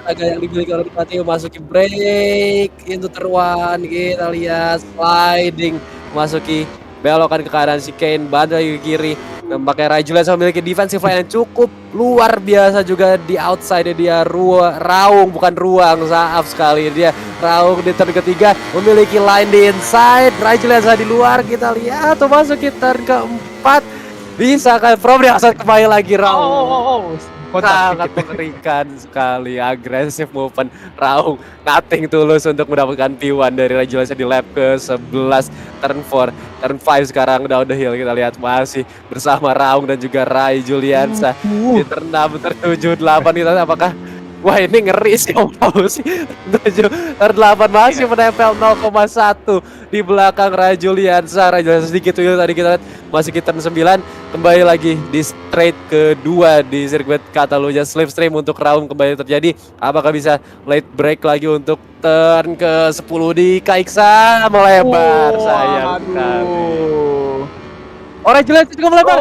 agak yang dimiliki oleh Ducati memasuki break into turn 1. Kita lihat sliding memasuki belokan ke kanan si Kane, bantai ke kiri. Nampaknya Rajulasa memiliki defensive line yang cukup luar biasa juga di outside dia Raung, bukan Ruang, maaf sekali dia Raung di turn ketiga memiliki line di inside, Rajulasa di luar. Kita lihat tuh masuk ke turn keempat, bisa kan Probri asal kembali lagi Raung. Sangat mengerikan sekali, agresif movement Raung, nothing tulus untuk mendapatkan P1 dari Rajulasa di lap ke-11 turn 4. Turn 5 sekarang downhill, kita lihat masih bersama Raung dan juga Rai Juliansa di turn 6, turn 7, 8. Kita apakah wah ini ngeri sih Om tahu sih. 7 turn 8 masih menempel 0,1 di belakang Rai Juliansa. Sedikit dulu tadi kita lihat masih ke turn 9, kembali lagi di straight kedua di sirkuit Catalunya. Slipstream untuk Raung kembali terjadi. Apakah bisa late break lagi untuk turn ke-10 di Kaiksa? Melebar, sayang sekali. Rajulasa juga melebar.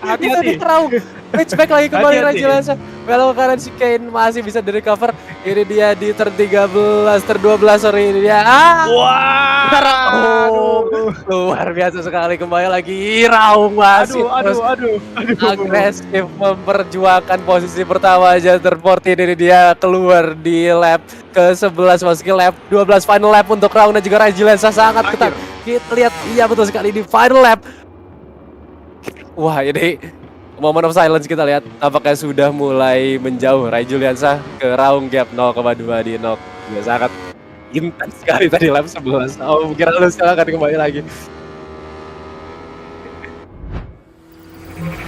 Hati-hati Raung. Pitchback lagi kembali Rajulasa. Belok kanan si Kane masih bisa di recover. Ini dia di turn 13, turn 12 sorry ini dia. Luar biasa sekali, kembali lagi Raung masih agresif memperjuangkan posisi pertama aja. Turn 14 ini dia keluar di lap ke-11 masuki lap 12 final lap untuk Raung dan juga Rajulasa sangat ketat. Kita lihat, iya betul sekali di final lap. Wah ini moment of silence, kita lihat apakah sudah mulai menjauh Rajulasa ke Raung gap 0,2 di 0. Ya, sangat intens sekali tadi lap 11. Oh kira lu silakan kembali lagi.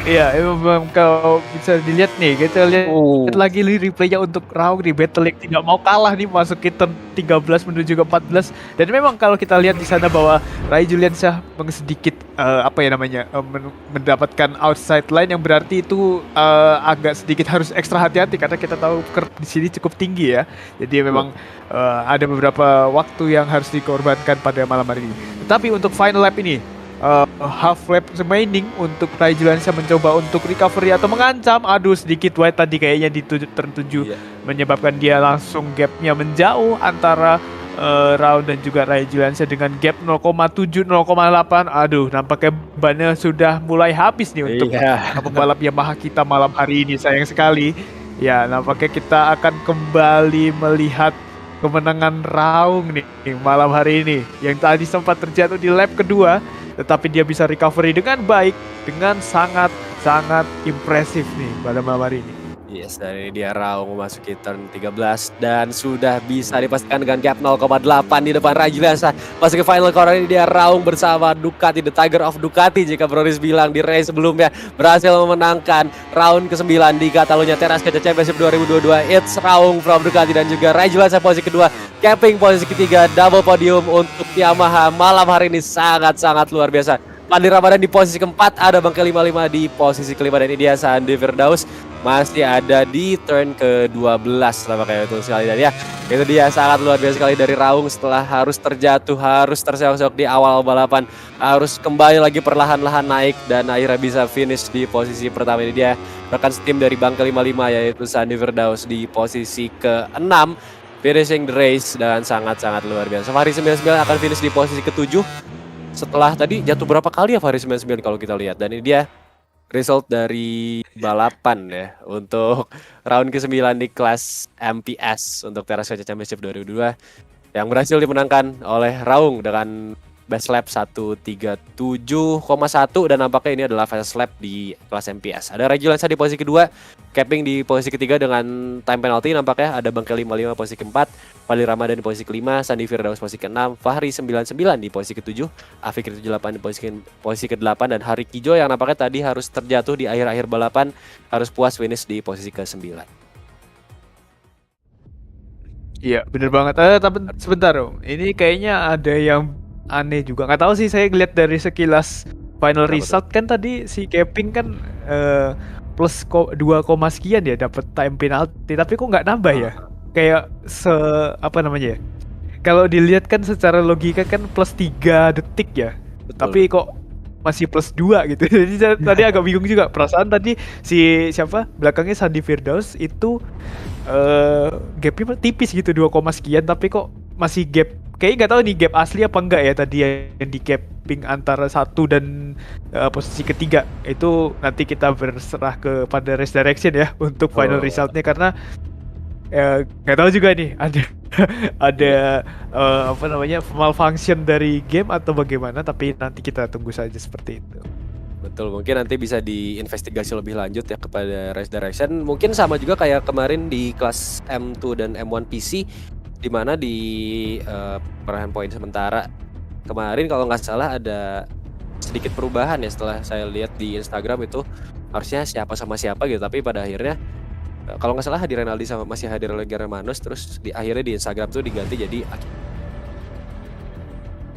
Iya, memang kalau bisa dilihat nih, kita lihat lagi replaynya untuk Raung di battle yang tidak mau kalah nih, masuk ke turn 13 menuju ke 14. Dan memang kalau kita lihat di sana bahwa Rai Juliansa sedikit mendapatkan outside line yang berarti itu agak sedikit harus ekstra hati-hati karena kita tahu curb di sini cukup tinggi ya. Jadi memang ada beberapa waktu yang harus dikorbankan pada malam hari ini. Tetapi untuk final lap ini half lap remaining untuk Rai Juliansyah mencoba untuk recovery atau mengancam. Aduh, sedikit wide tadi kayaknya tertuju Iya. menyebabkan dia langsung gapnya menjauh antara Raun dan juga Rai Juliansyah dengan gap 0,7 0,8. Aduh, nampaknya bannya sudah mulai habis nih untuk Iya. pembalap Yamaha kita malam hari ini, sayang sekali. Ya, nampaknya kita akan kembali melihat kemenangan Raung nih malam hari ini, yang tadi sempat terjatuh di lap kedua, tetapi dia bisa recovery dengan baik, dengan sangat impresif nih pada malam hari ini. Yes, dari dia Raung memasuki turn 13 dan sudah bisa dipastikan dengan gap 0,8 di depan Rai Juliansyah. Masuk ke final corner ini dia Raung bersama Ducati, the Tiger of Ducati jika Broris bilang di race sebelumnya, berhasil memenangkan round ke-9 di Catalunya Teras Kaca Championship 2022. It's Raung from Ducati dan juga Rai Juliansyah posisi kedua, capping posisi ketiga, double podium untuk Yamaha malam hari ini sangat luar biasa. Fadli Ramadan di posisi keempat, ada Bangke 55 di posisi kelima, dan ini dia Sandi Firdaus masih ada di turn ke-12 lah kayak itu sekali. Dan ya itu dia sangat luar biasa sekali dari Raung setelah harus terjatuh, harus terseok-seok di awal balapan, harus kembali lagi perlahan-lahan naik dan akhirnya bisa finish di posisi pertama. Ini dia rekan setim dari Bangke 55 yaitu Sandi Firdaus di posisi ke-6 finishing the race dan sangat luar biasa. Fahri 99 akan finish di posisi ke-7 setelah tadi jatuh berapa kali ya Fahri 99 kalau kita lihat. Dan ini dia result dari balapan ya untuk round ke-9 di kelas MPS untuk Teras Kaca Championship 2022 yang berhasil dimenangkan oleh Raung dengan best lap 1:37,1 dan nampaknya ini adalah fast lap di kelas MPS. Ada Rai Juliansyah di posisi kedua, capping di posisi ketiga dengan time penalty nampaknya. Ada Bangke 55 posisi keempat, Fadli Ramadan di posisi kelima, Sandi Firdaus posisi ke-6, Fahri 99 di posisi ke-7, Afikri 78 di posisi ke-8 dan Hari Kijo yang nampaknya tadi harus terjatuh di akhir-akhir balapan harus puas finish di posisi ke-9. Iya, bener banget. Tapi sebentar, ini kayaknya ada yang aneh juga. Nggak tahu sih, saya lihat dari sekilas final result kan tadi si Keping kan plus 2, sekian ya dapat time penalty, tapi kok nggak nambah ya? Kayak apa namanya ya? Kalau dilihat kan secara logika kan plus 3 detik ya. Betul. Tapi kok masih plus 2 gitu. Jadi tadi agak bingung juga. Perasaan tadi si siapa? Belakangnya Sandi Firdaus itu gapnya tipis gitu 2, sekian, tapi kok masih gap. Kayaknya nggak tahu nih gap asli apa enggak ya tadi yang di capping antara 1 dan posisi ketiga. Itu nanti kita berserah kepada Race Direction ya untuk final resultnya, karena nggak tahu juga nih ada apa namanya malfunction dari game atau bagaimana, tapi nanti kita tunggu saja seperti itu. Betul, mungkin nanti bisa diinvestigasi lebih lanjut ya kepada Race Direction. Mungkin sama juga kayak kemarin di kelas M2 dan M1 PC, di mana di perolehan poin sementara kemarin kalau nggak salah ada sedikit perubahan ya setelah saya lihat di Instagram. Itu harusnya siapa sama siapa gitu, tapi pada akhirnya kalau nggak salah Hadi Renaldi sama masih Hadi Germanus, terus akhirnya di Instagram tuh diganti jadi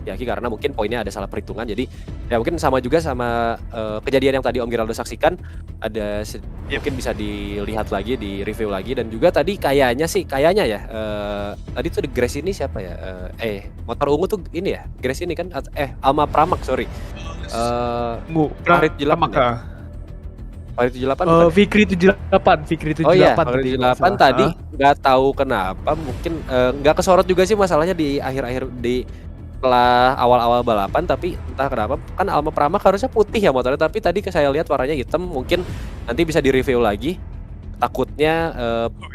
Aki karena mungkin poinnya ada salah perhitungan. Jadi ya mungkin sama juga sama kejadian yang tadi Om Giraldo saksikan, ada mungkin bisa dilihat lagi, di review lagi. Dan juga tadi kayaknya ya tadi tuh di Grace ini siapa ya, motor ungu tuh ini ya Grace ini kan, Alma Pramak sorry, Farid 78 ya? Farid 78 bukan? Fikri 78 Oh iya, Farid 78 tadi nggak tahu kenapa mungkin nggak kesorot juga sih masalahnya di akhir-akhir di setelah awal-awal balapan, tapi entah kenapa kan Alma Pramak harusnya putih ya motornya, tapi tadi saya lihat warnanya hitam. Mungkin nanti bisa di-review lagi, takutnya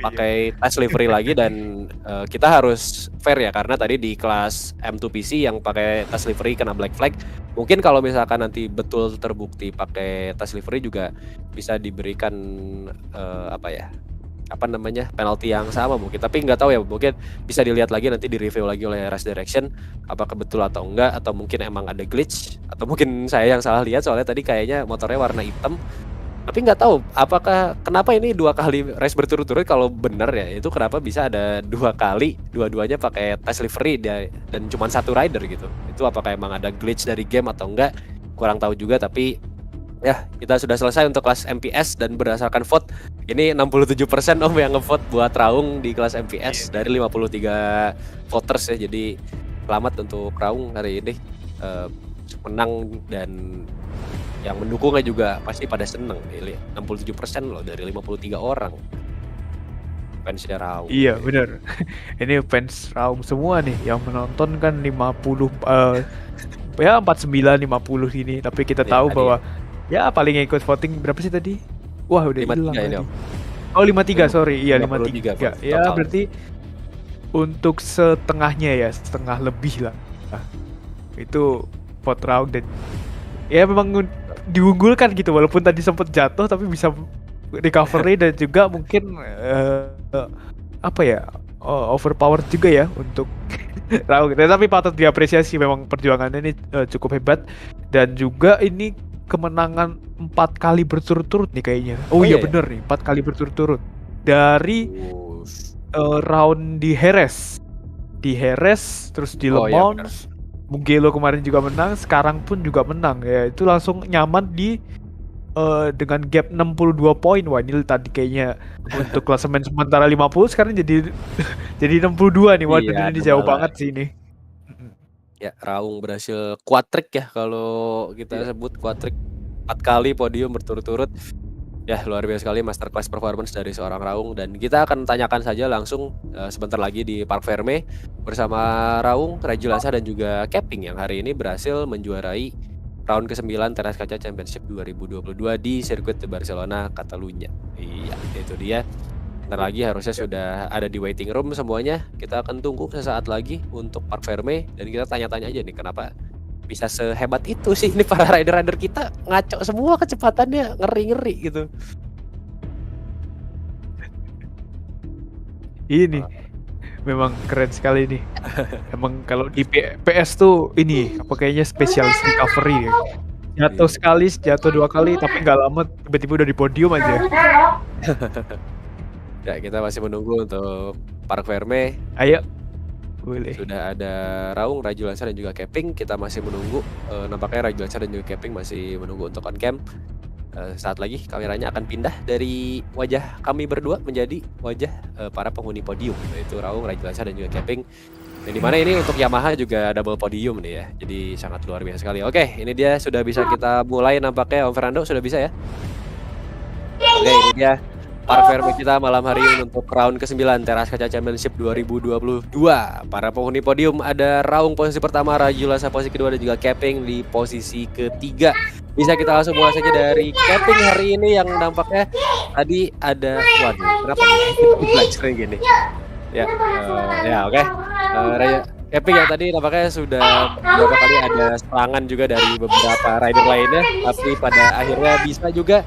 pakai test livery lagi. Dan kita harus fair ya, karena tadi di kelas M2 PC yang pakai test livery kena black flag. Mungkin kalau misalkan nanti betul terbukti pakai test livery juga bisa diberikan penalti yang sama mungkin, tapi nggak tahu ya, mungkin bisa dilihat lagi nanti, di review lagi oleh Race Direction apakah betul atau enggak, atau mungkin emang ada glitch, atau mungkin saya yang salah lihat soalnya tadi kayaknya motornya warna hitam. Tapi nggak tahu apakah kenapa ini 2 kali race berturut-turut. Kalau benar ya itu kenapa bisa ada 2 kali dua-duanya pakai test livery dan cuma 1 rider gitu. Itu apakah emang ada glitch dari game atau enggak, kurang tahu juga. Tapi ya, kita sudah selesai untuk kelas MPS dan berdasarkan vote ini 67% Om yang ngevote buat Raung di kelas MPS dari 53 voters ya. Jadi selamat untuk Raung hari ini. menang, dan yang mendukungnya juga pasti pada seneng nih. 67% loh dari 53 orang fansnya Raung. Iya bener. Ini fans Raung semua nih yang menonton kan 50 ya 49 50 ini, tapi kita Iya, tahu tadi bahwa ya paling yang ikut voting berapa sih tadi? Wah udah 53 hilang ini, tadi. Om. Oh 53 sorry, iya 53 53. Ya total. berarti untuk setengahnya ya, setengah lebih lah. Nah, itu vote Raung dan ya memang diunggulkan gitu, walaupun tadi sempat jatuh tapi bisa recovery dan juga mungkin apa ya, overpowered juga ya untuk Raung. Tapi patut diapresiasi, memang perjuangannya ini cukup hebat, dan juga ini kemenangan 4 kali berturut-turut nih kayaknya. Oh iya iya. bener nih, 4 kali berturut-turut dari round di Heres, terus di Le Oh, iya, Mans, Mugello kemarin juga menang, sekarang pun juga menang ya. Itu langsung nyaman di dengan gap 62 poin. Wah ini tadi kayaknya untuk klasemen sementara 50 sekarang jadi jadi 62 nih. Waduh Iya, ini jauh nambah banget sih ini. Ya, Raung berhasil quadrick ya kalau kita sebut quadrick, 4 kali podium berturut-turut. Ya luar biasa sekali masterclass performance dari seorang Raung, dan kita akan tanyakan saja langsung sebentar lagi di Parc Ferme bersama Raung, Rajulasa dan juga Keping yang hari ini berhasil menjuarai round ke-9 Teras Kaca Championship 2022 di sirkuit di Barcelona, Catalunya. Iya, itu dia. Bentar lagi harusnya sudah ada di waiting room semuanya. Kita akan tunggu sesaat lagi untuk Parc Ferme, dan kita tanya-tanya aja nih kenapa bisa sehebat itu sih ini para rider-rider kita, ngaco semua kecepatannya, ngeri-ngeri gitu. Ini memang keren sekali nih. Emang kalau di PS tuh ini apa kayaknya spesialis recovery ya. Jatuh sekali, jatuh 2 kali, tapi nggak lama tiba-tiba udah di podium aja. Ya, kita masih menunggu untuk Parc Ferme. Ayo, boleh. Sudah ada Raung, Rajulasa dan juga Keping. Kita masih menunggu. Nampaknya Rajulasa dan juga Keping masih menunggu untuk on cam. Saat lagi kameranya akan pindah dari wajah kami berdua menjadi wajah para penghuni podium, yaitu Raung, Rajulasa dan juga Keping. Dan dimana ini untuk Yamaha juga double podium nih ya. Jadi sangat luar biasa sekali. Oke, ini dia sudah bisa kita mulai nampaknya. Om Fernando sudah bisa ya? Oke, ini dia Parc Ferme kita malam hari ini untuk round ke-9 Teras Kaca Championship 2022. Para penghuni podium ada Raung posisi pertama, Rajulasa posisi kedua, dan juga Keping di posisi ketiga. Bisa kita langsung mulai saja dari Keping hari ini yang nampaknya tadi ada, waduh, kenapa nih gini? Ya, oke. Keping yang tadi nampaknya sudah beberapa kali ada serangan juga dari beberapa rider lainnya, tapi pada akhirnya bisa juga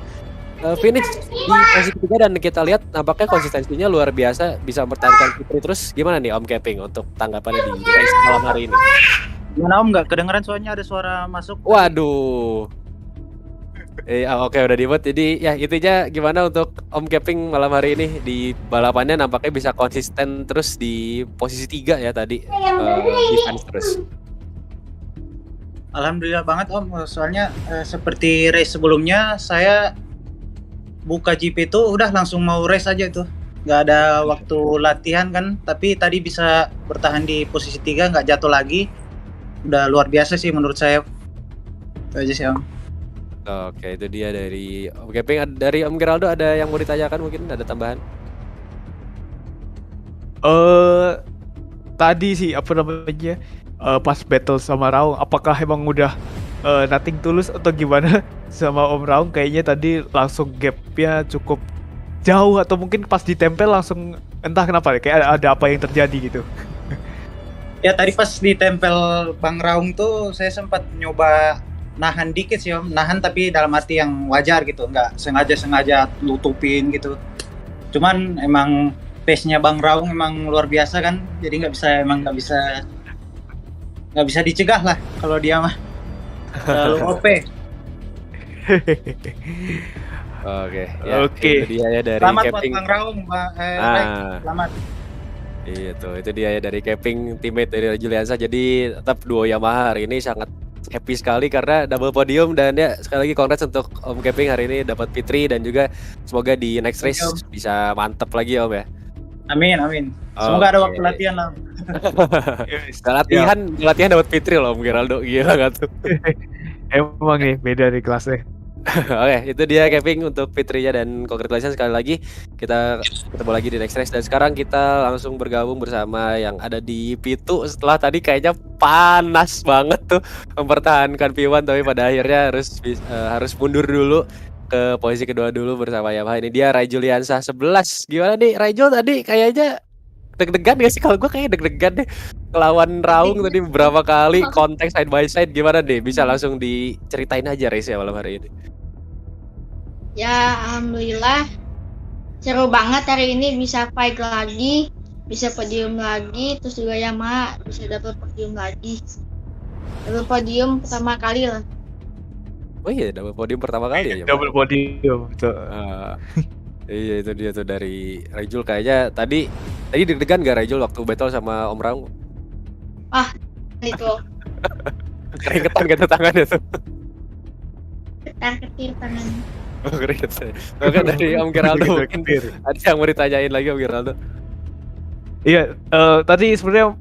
finish di posisi ketiga, dan kita lihat nampaknya konsistensinya luar biasa, bisa mempertahankan Fitri terus. Gimana nih Om Keping untuk tanggapannya di race malam hari ini? Gimana Om, nggak kedengeran soalnya ada suara masuk. Waduh. Oke, udah di-mute. Jadi ya intinya gimana untuk Om Keping malam hari ini di balapannya, nampaknya bisa konsisten terus di posisi 3 ya tadi, defense terus. Alhamdulillah banget Om, soalnya seperti race sebelumnya saya buka GP itu udah langsung mau race aja tuh, nggak ada waktu latihan kan, tapi tadi bisa bertahan di posisi 3 nggak jatuh lagi, udah luar biasa sih menurut saya. Itu aja sih Om. Oke, itu dia dari Om Keping. Dari Om Geraldo ada yang mau ditanyakan, mungkin ada tambahan? Tadi sih apa namanya, pas battle sama Raung, apakah emang udah nothing tulus atau gimana sama Om Raung? Kayaknya tadi langsung gapnya cukup jauh, atau mungkin pas ditempel langsung entah kenapa kayak ada apa yang terjadi gitu. Ya tadi pas ditempel Bang Raung tuh saya sempat nyoba nahan dikit sih Om, nahan tapi dalam arti yang wajar gitu, nggak sengaja nutupin gitu. Cuman emang pace-nya Bang Raung emang luar biasa kan, jadi nggak bisa dicegah lah kalau dia mah terlalu OP. Oke. Itu dia ya dari Selamat buat Keping. Bang Raung, selamat. Itu dia ya dari Keping, teammate dari Juliansa. Jadi tetap duo Yamaha hari ini sangat happy sekali karena double podium, dan ya sekali lagi congrats untuk Om Keping hari ini dapat Fitri, dan juga semoga di next race bisa mantep lagi Om ya. Amin. Semoga ada waktu Oke. latihan lah. Latihan dapat Fitri loh Om Geraldo, gila gak tuh? Emang nih beda di kelasnya. Oke, itu dia Kevin untuk Fitrinya dan congratulations sekali lagi. Kita ketemu lagi di next race dan sekarang kita langsung bergabung bersama yang ada di P2 setelah tadi kayaknya panas banget tuh mempertahankan P1 tapi pada akhirnya harus mundur dulu ke posisi kedua dulu bersama Yamaha. Ini dia Rai Juliansyah 11. Gimana nih Raijul tadi kayaknya deg-degan gak sih? Kalau gue kayaknya deg-degan deh ngelawan Raung tadi beberapa kali kontak side by side. Gimana deh? Bisa langsung diceritain aja race ya malam hari ini. Ya, alhamdulillah seru banget hari ini, bisa fight lagi, bisa podium lagi, terus juga Yamaha bisa dapat podium lagi. Dapat podium pertama kali lah. Oh iya, double podium pertama kali ya. Double podium, betul. Iya itu dia tuh dari Raijul kayaknya tadi deg-degan gak Raijul waktu battle sama Om Raung? Itu Keringetan gitu tangannya tuh. ketar-ketir tangan. Oh, keringetan. Maka dari Om Geraldo mungkin ada yang mau ditanyain lagi Om Geraldo. Iya, tadi sebenarnya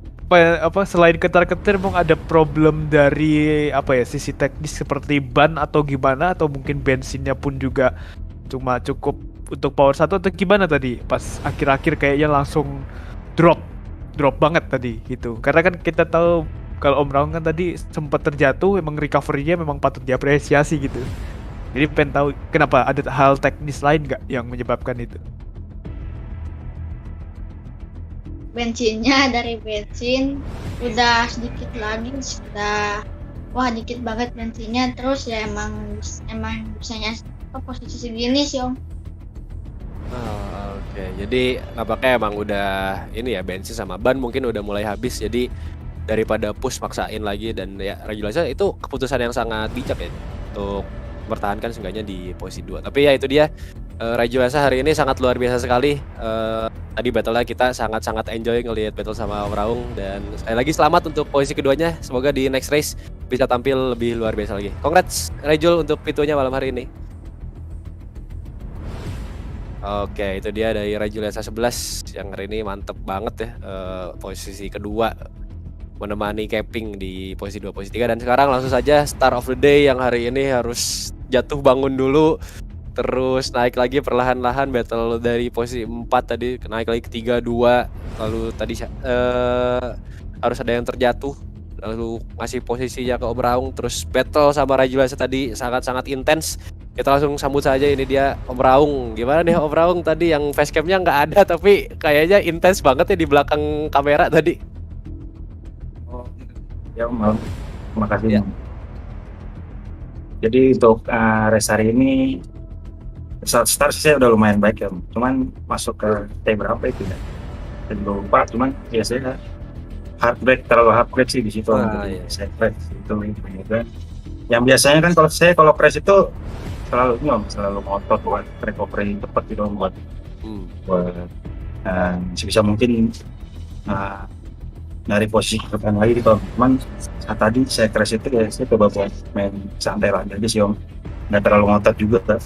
selain ketar-ketir emang ada problem dari sisi teknis seperti ban atau gimana, atau mungkin bensinnya pun juga cuma cukup untuk power 1 atau gimana tadi pas akhir-akhir kayaknya langsung drop banget tadi gitu. Karena kan kita tahu kalau Om Raung kan tadi sempat terjatuh, emang recovery-nya memang patut diapresiasi gitu. Jadi pengen tahu kenapa ada hal teknis lain nggak yang menyebabkan itu? Bensinnya dari bensin udah sedikit lagi, dikit banget bensinnya, terus ya emang bisanya posisi segini sih Om. Oh, oke. Jadi nampaknya emang udah ini ya bensin sama ban mungkin udah mulai habis jadi daripada push maksain lagi dan ya regulasinya itu keputusan yang sangat bijak ya untuk mempertahankan seenggaknya di posisi 2. Tapi ya itu dia Rai Juliansyah hari ini sangat luar biasa sekali. Tadi battle-nya kita sangat-sangat enjoy ngelihat battle sama Om Raung dan sekali lagi selamat untuk posisi keduanya. Semoga di next race bisa tampil lebih luar biasa lagi. Congrats Raijul untuk P2-nya malam hari ini. Oke, itu dia dari Rai Juliansyah 11 yang hari ini mantep banget ya posisi kedua menemani Keping di posisi 2, posisi 3 dan sekarang langsung saja star of the day yang hari ini harus jatuh bangun dulu terus naik lagi perlahan-lahan battle dari posisi 4 tadi naik lagi ke 3, 2 lalu tadi harus ada yang terjatuh lalu ngasih posisinya ke Om Raung terus battle sama Rai Juliansyah tadi sangat-sangat intens. Kita langsung sambut saja ini dia Om Raung. Gimana nih Om Raung tadi yang facecamnya nggak ada tapi kayaknya intens banget ya di belakang kamera tadi. Ya Om, terima kasih. Ya. Jadi untuk race hari ini start saya udah lumayan baik ya, cuman masuk ke T berapa itu ya? Saya juga lupa, cuman ya saya terlalu hard break sih di situ. Iya. Saya break itu juga. Yang biasanya kan kalau crash itu selalu ngotot buat recovery cepat gitu buat sebisa mungkin dari posisi kedepan lagi gitu. Cuman saat tadi saya crash itu ya saya coba buat main santai lah jadi sih Om, nggak terlalu ngotot juga.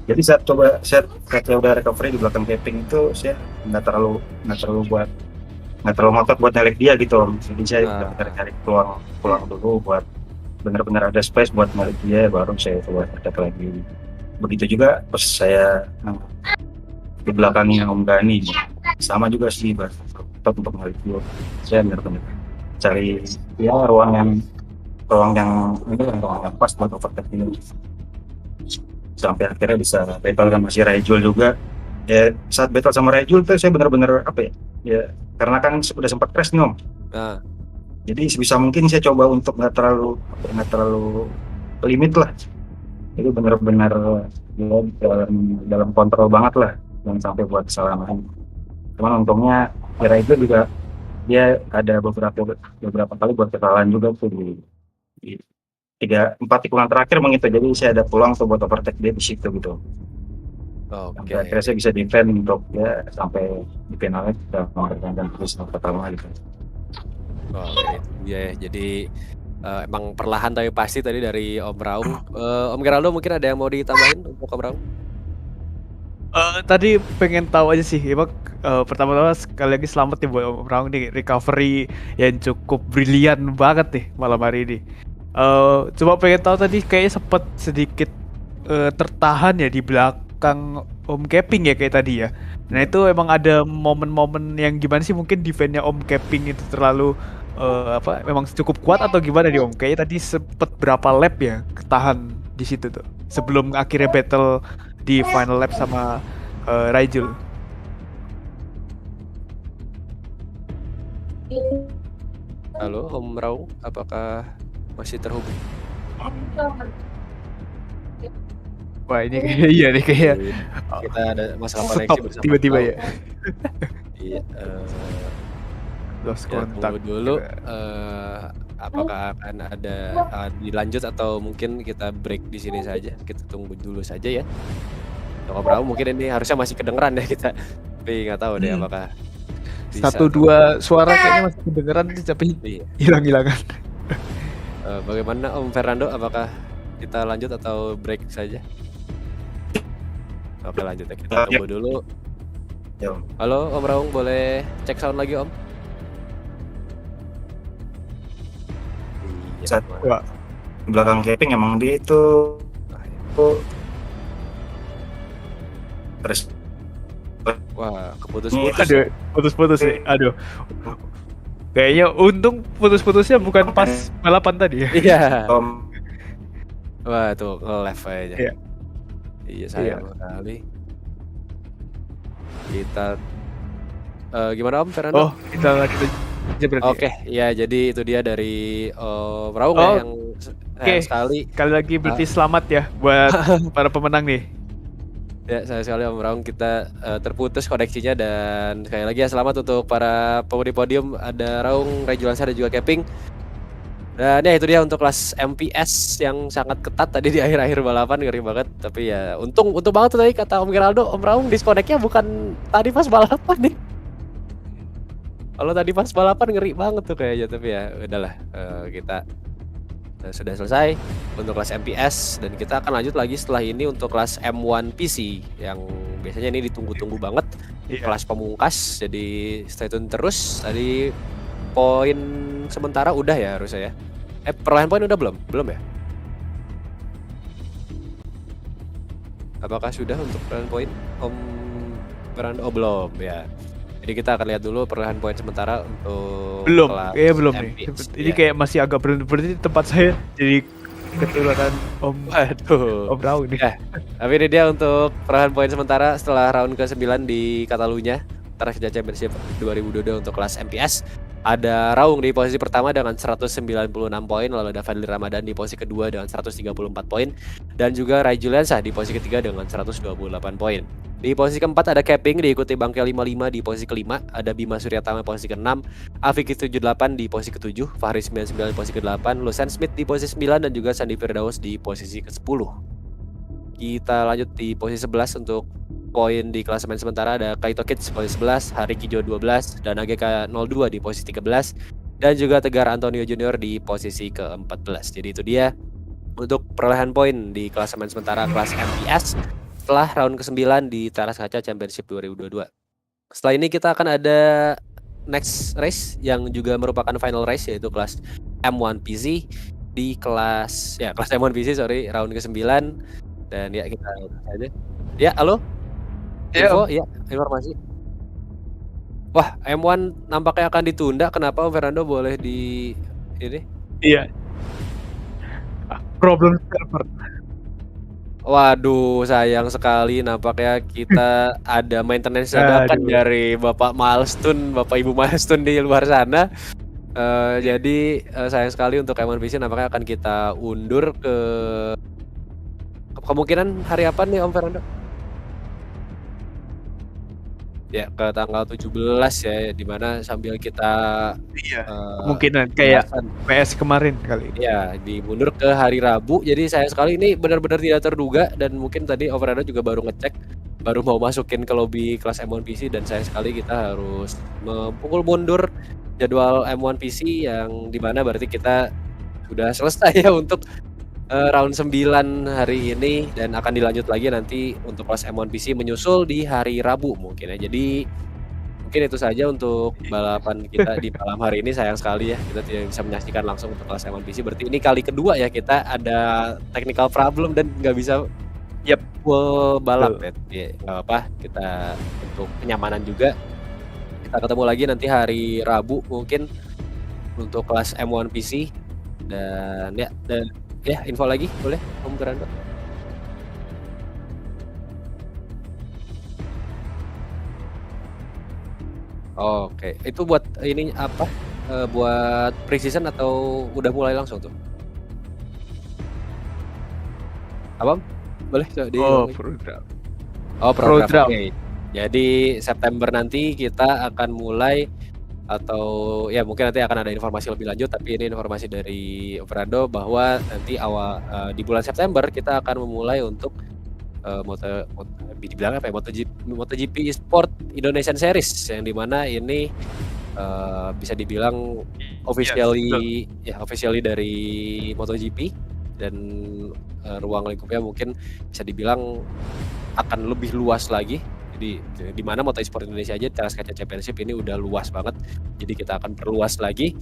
Jadi saat udah recovery di belakang Keping itu saya nggak terlalu ngotot buat nyalip dia gitu Om. Jadi saya cari peluang dulu buat benar-benar ada space buat nyalip dia baru saya coba attack lagi. Begitu juga pas saya di belakangnya Om Gani sama juga sih untuk nyalip dia. Saya benar-benar cari ya ruang yang pas buat overtake dia. Sampai akhirnya bisa battle sama si Raijul juga. Ya saat battle sama Raijul tuh saya benar-benar ya karena kan sudah sempat crash nih Om. Jadi sebisa mungkin saya coba untuk nggak terlalu limit lah. Jadi benar-benar dalam kontrol banget lah, jangan sampai buat kesalahan. Cuman untungnya Raijul juga dia ada beberapa kali buat kesalahan juga tuh di 3-4 tikungan terakhir mengitu, jadi saya ada peluang tuh buat overtake dia di situ gitu. Sampai akhirnya saya bisa defend untuk ya sampai di finalnya kita mempertahankan terus pertama gitu. Oke, ya jadi emang perlahan tapi pasti tadi dari Om Raung. Om Geraldo mungkin ada yang mau ditambahin untuk Om Raung? Tadi pengen tahu aja sih, emang pertama-tama sekali lagi selamat nih buat Om Raung nih, recovery yang cukup brilian banget nih malam hari ini. Coba pengen tahu tadi kayaknya sempet sedikit tertahan ya di belakang Om Keping ya kayak tadi ya. Nah itu emang ada momen-momen yang gimana sih, mungkin defense-nya Om Keping itu terlalu memang cukup kuat atau gimana nih Om? Kayaknya tadi sempet berapa lap ya ketahan di situ tuh sebelum akhirnya battle di final lap sama Raijul. Halo Om Raung, apakah masih terhubung? Wah ini kayak iya nih kayak Kita ada masalah koneksi stop bersama tiba-tiba Raung. ya. Iya, Lost ya kontak. tunggu dulu. Apakah akan ada dilanjut atau mungkin kita break di sini saja? Kita tunggu dulu saja ya. Om Raung mungkin ini harusnya masih kedengeran ya kita, tapi nggak tahu deh apakah bisa. 1-2 suara kayaknya masih kedengeran sih, tapi Iya. hilang-hilangan. Bagaimana Om Fernando? Apakah kita lanjut atau break saja? Oke lanjut ya, kita tunggu dulu. Ya, Om. Halo Om Raung, boleh cek sound lagi Om? Iya. Satu. Wah. Di belakang Keping emang dia itu terus Wah, keputus-putus. Aduh, putus-putus nih. Aduh. Kayaknya untung putus-putusnya bukan pas balapan tadi ya. Iya. Om Wah tuh nge-left aja. Iya. Iya sayang sekali. Kita gimana Om Fernando? Oh, kita lanjut aja berarti. Oke, ya jadi itu dia dari Om Raung Oh, ya yang sayang sekali. Sekali lagi berarti selamat ya buat para pemenang nih. Ya, sayang sekali Om Raung kita terputus koneksinya, dan sekali lagi ya selamat untuk para penghuni podium, ada Raung, Rejulansa dan juga Keping. Dan ya itu dia untuk kelas MPS yang sangat ketat tadi di akhir-akhir balapan, ngeri banget. Tapi ya untung banget tuh tadi kata Om Geraldo, Om Raung disconnect-nya bukan tadi pas balapan nih. Kalau tadi pas balapan ngeri banget tuh kayaknya, tapi ya udahlah, kita sudah selesai untuk kelas MPS, dan kita akan lanjut lagi setelah ini untuk kelas M1 PC yang biasanya ini ditunggu-tunggu banget. Kelas pemungkas, jadi stay tune terus. Tadi poin sementara udah ya harusnya ya. Perolehan poin udah belum ya? Apakah sudah untuk perolehan poin Om Fernando? Oh belum ya. Jadi kita akan lihat dulu perolehan poin sementara untuk Belum, kelas kayaknya belum MPS, nih. Ini ya. kayak masih agak berhenti tempat saya, jadi ketularan Om Raung nih. Ya, tapi ini dia untuk perolehan poin sementara setelah round ke-9 di Catalunya Teras Kaca Championship 2022 untuk kelas MPS. Ada Raung di posisi pertama dengan 196 poin, lalu ada Fadli Ramadan di posisi kedua dengan 134 poin, dan juga Rai Juliansyah di posisi ketiga dengan 128 poin. Di posisi keempat ada Keping diikuti Bangke 55 di posisi kelima, ada Bima Suryatama posisi ke-6, Afiki 78 di posisi ke-7, Fahri 99 di posisi ke-8, Lucian Smith di posisi 9, dan juga Sandi Firdaus di posisi ke-10. Kita lanjut di posisi 11 untuk poin di klasemen sementara, ada Kaito Kids posisi 11, Hariki Jo 12, dan AGK 02 di posisi 13, dan juga Tegar Antonio Junior di posisi ke-14. Jadi itu dia untuk perolehan poin di klasemen sementara kelas MPS setelah round ke-9 di Teras Kaca Championship 2022. Setelah ini kita akan ada next race yang juga merupakan final race, yaitu kelas M1 PC di kelas M1 PC round ke-9. Dan ya kita aja. Ya, halo? Info, ya, informasi. Wah, M1 nampaknya akan ditunda. Kenapa Om Fernando, boleh di ini? Iya. Problem server. Waduh, sayang sekali, nampaknya kita ada maintenance dadakan dari Bapak Milestone, Bapak Ibu Milestone di luar sana. Jadi sayang sekali untuk M1 PC nampaknya akan kita undur ke kemungkinan hari apa nih Om Fernando? Ya, ke tanggal 17 ya, dimana sambil kita kemungkinan kayak PS kemarin kali ini. Ya, dimundur ke hari Rabu. Jadi sayang sekali, ini benar-benar tidak terduga, dan mungkin tadi Om Fernando juga baru ngecek, baru mau masukin ke lobby kelas M1 PC, dan sayang sekali kita harus memukul mundur jadwal M1 PC, yang dimana berarti kita sudah selesai ya untuk round 9 hari ini dan akan dilanjut lagi nanti untuk kelas M1 PC menyusul di hari Rabu mungkin ya. Jadi mungkin itu saja untuk balapan kita di malam hari ini. Sayang sekali ya kita tidak bisa menyaksikan langsung untuk kelas M1 PC. Berarti ini kali kedua ya kita ada technical problem dan nggak bisa full balap ya. Ya nggak apa-apa, kita untuk kenyamanan juga kita ketemu lagi nanti hari Rabu mungkin untuk kelas M1 PC. Dan ya info lagi boleh Om Gerando. Oke, itu buat ini apa? Buat pre-season atau udah mulai langsung tuh? Abang, boleh coba di program. program. Oke. Jadi September nanti kita akan mulai atau ya mungkin nanti akan ada informasi lebih lanjut, tapi ini informasi dari Overando bahwa nanti di bulan September kita akan memulai untuk dibilang apa ya, MotoGP Esport Indonesian Series yang dimana ini bisa dibilang officially dari MotoGP dan ruang lingkupnya mungkin bisa dibilang akan lebih luas lagi. Jadi di mana Moto Esport Indonesia aja Teras Kaca Championship ini udah luas banget. Jadi kita akan perluas lagi.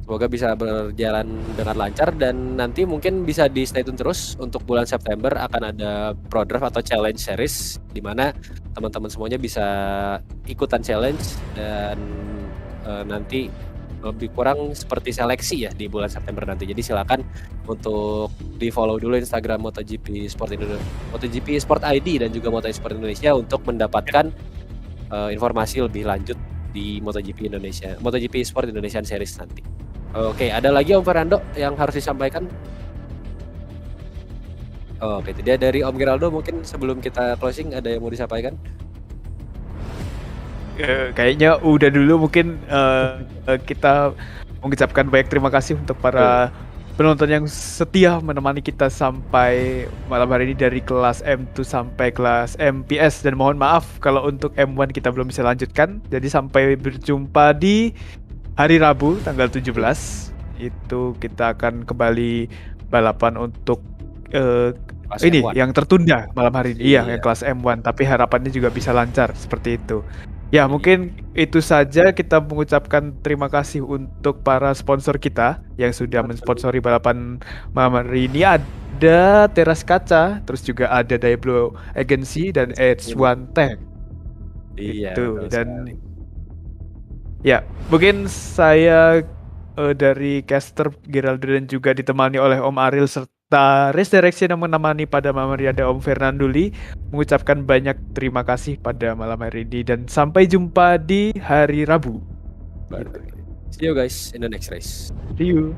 Semoga bisa berjalan dengan lancar dan nanti mungkin bisa di stay tune terus untuk bulan September akan ada Pro Draft atau Challenge Series di mana teman-teman semuanya bisa ikutan challenge dan nanti lebih kurang seperti seleksi ya di bulan September nanti. Jadi silakan untuk di follow dulu Instagram MotoGP Sport Indonesia, MotoGP Sport ID dan juga Moto Sport Indonesia untuk mendapatkan informasi lebih lanjut di MotoGP Indonesia, MotoGP Sport Indonesian Series nanti. Oke, ada lagi Om Fernando yang harus disampaikan? Oke, jadi dari Om Geraldo mungkin sebelum kita closing ada yang mau disampaikan? Kayaknya udah dulu, mungkin kita mengucapkan banyak terima kasih untuk para penonton yang setia menemani kita sampai malam hari ini dari kelas M2 sampai kelas MPS, dan mohon maaf kalau untuk M1 kita belum bisa lanjutkan. Jadi sampai berjumpa di hari Rabu tanggal 17 itu kita akan kembali balapan untuk ini M1 yang tertunda malam hari ini. Iya, yang kelas M1, tapi harapannya juga bisa lancar seperti itu. Ya, mungkin itu saja. Kita mengucapkan terima kasih untuk para sponsor kita yang sudah mensponsori balapan malam hari ini. Ada Teras Kaca, terus juga ada Diablo Agency dan H1 Tech. Iya. Itu dan ya, mungkin saya dari caster Geraldo dan juga ditemani oleh Om Aril serta Race Direction yang menemani pada malam hari ada Om Fernanduli, mengucapkan banyak terima kasih pada malam hari ini dan sampai jumpa di hari Rabu. See you guys in the next race. See you.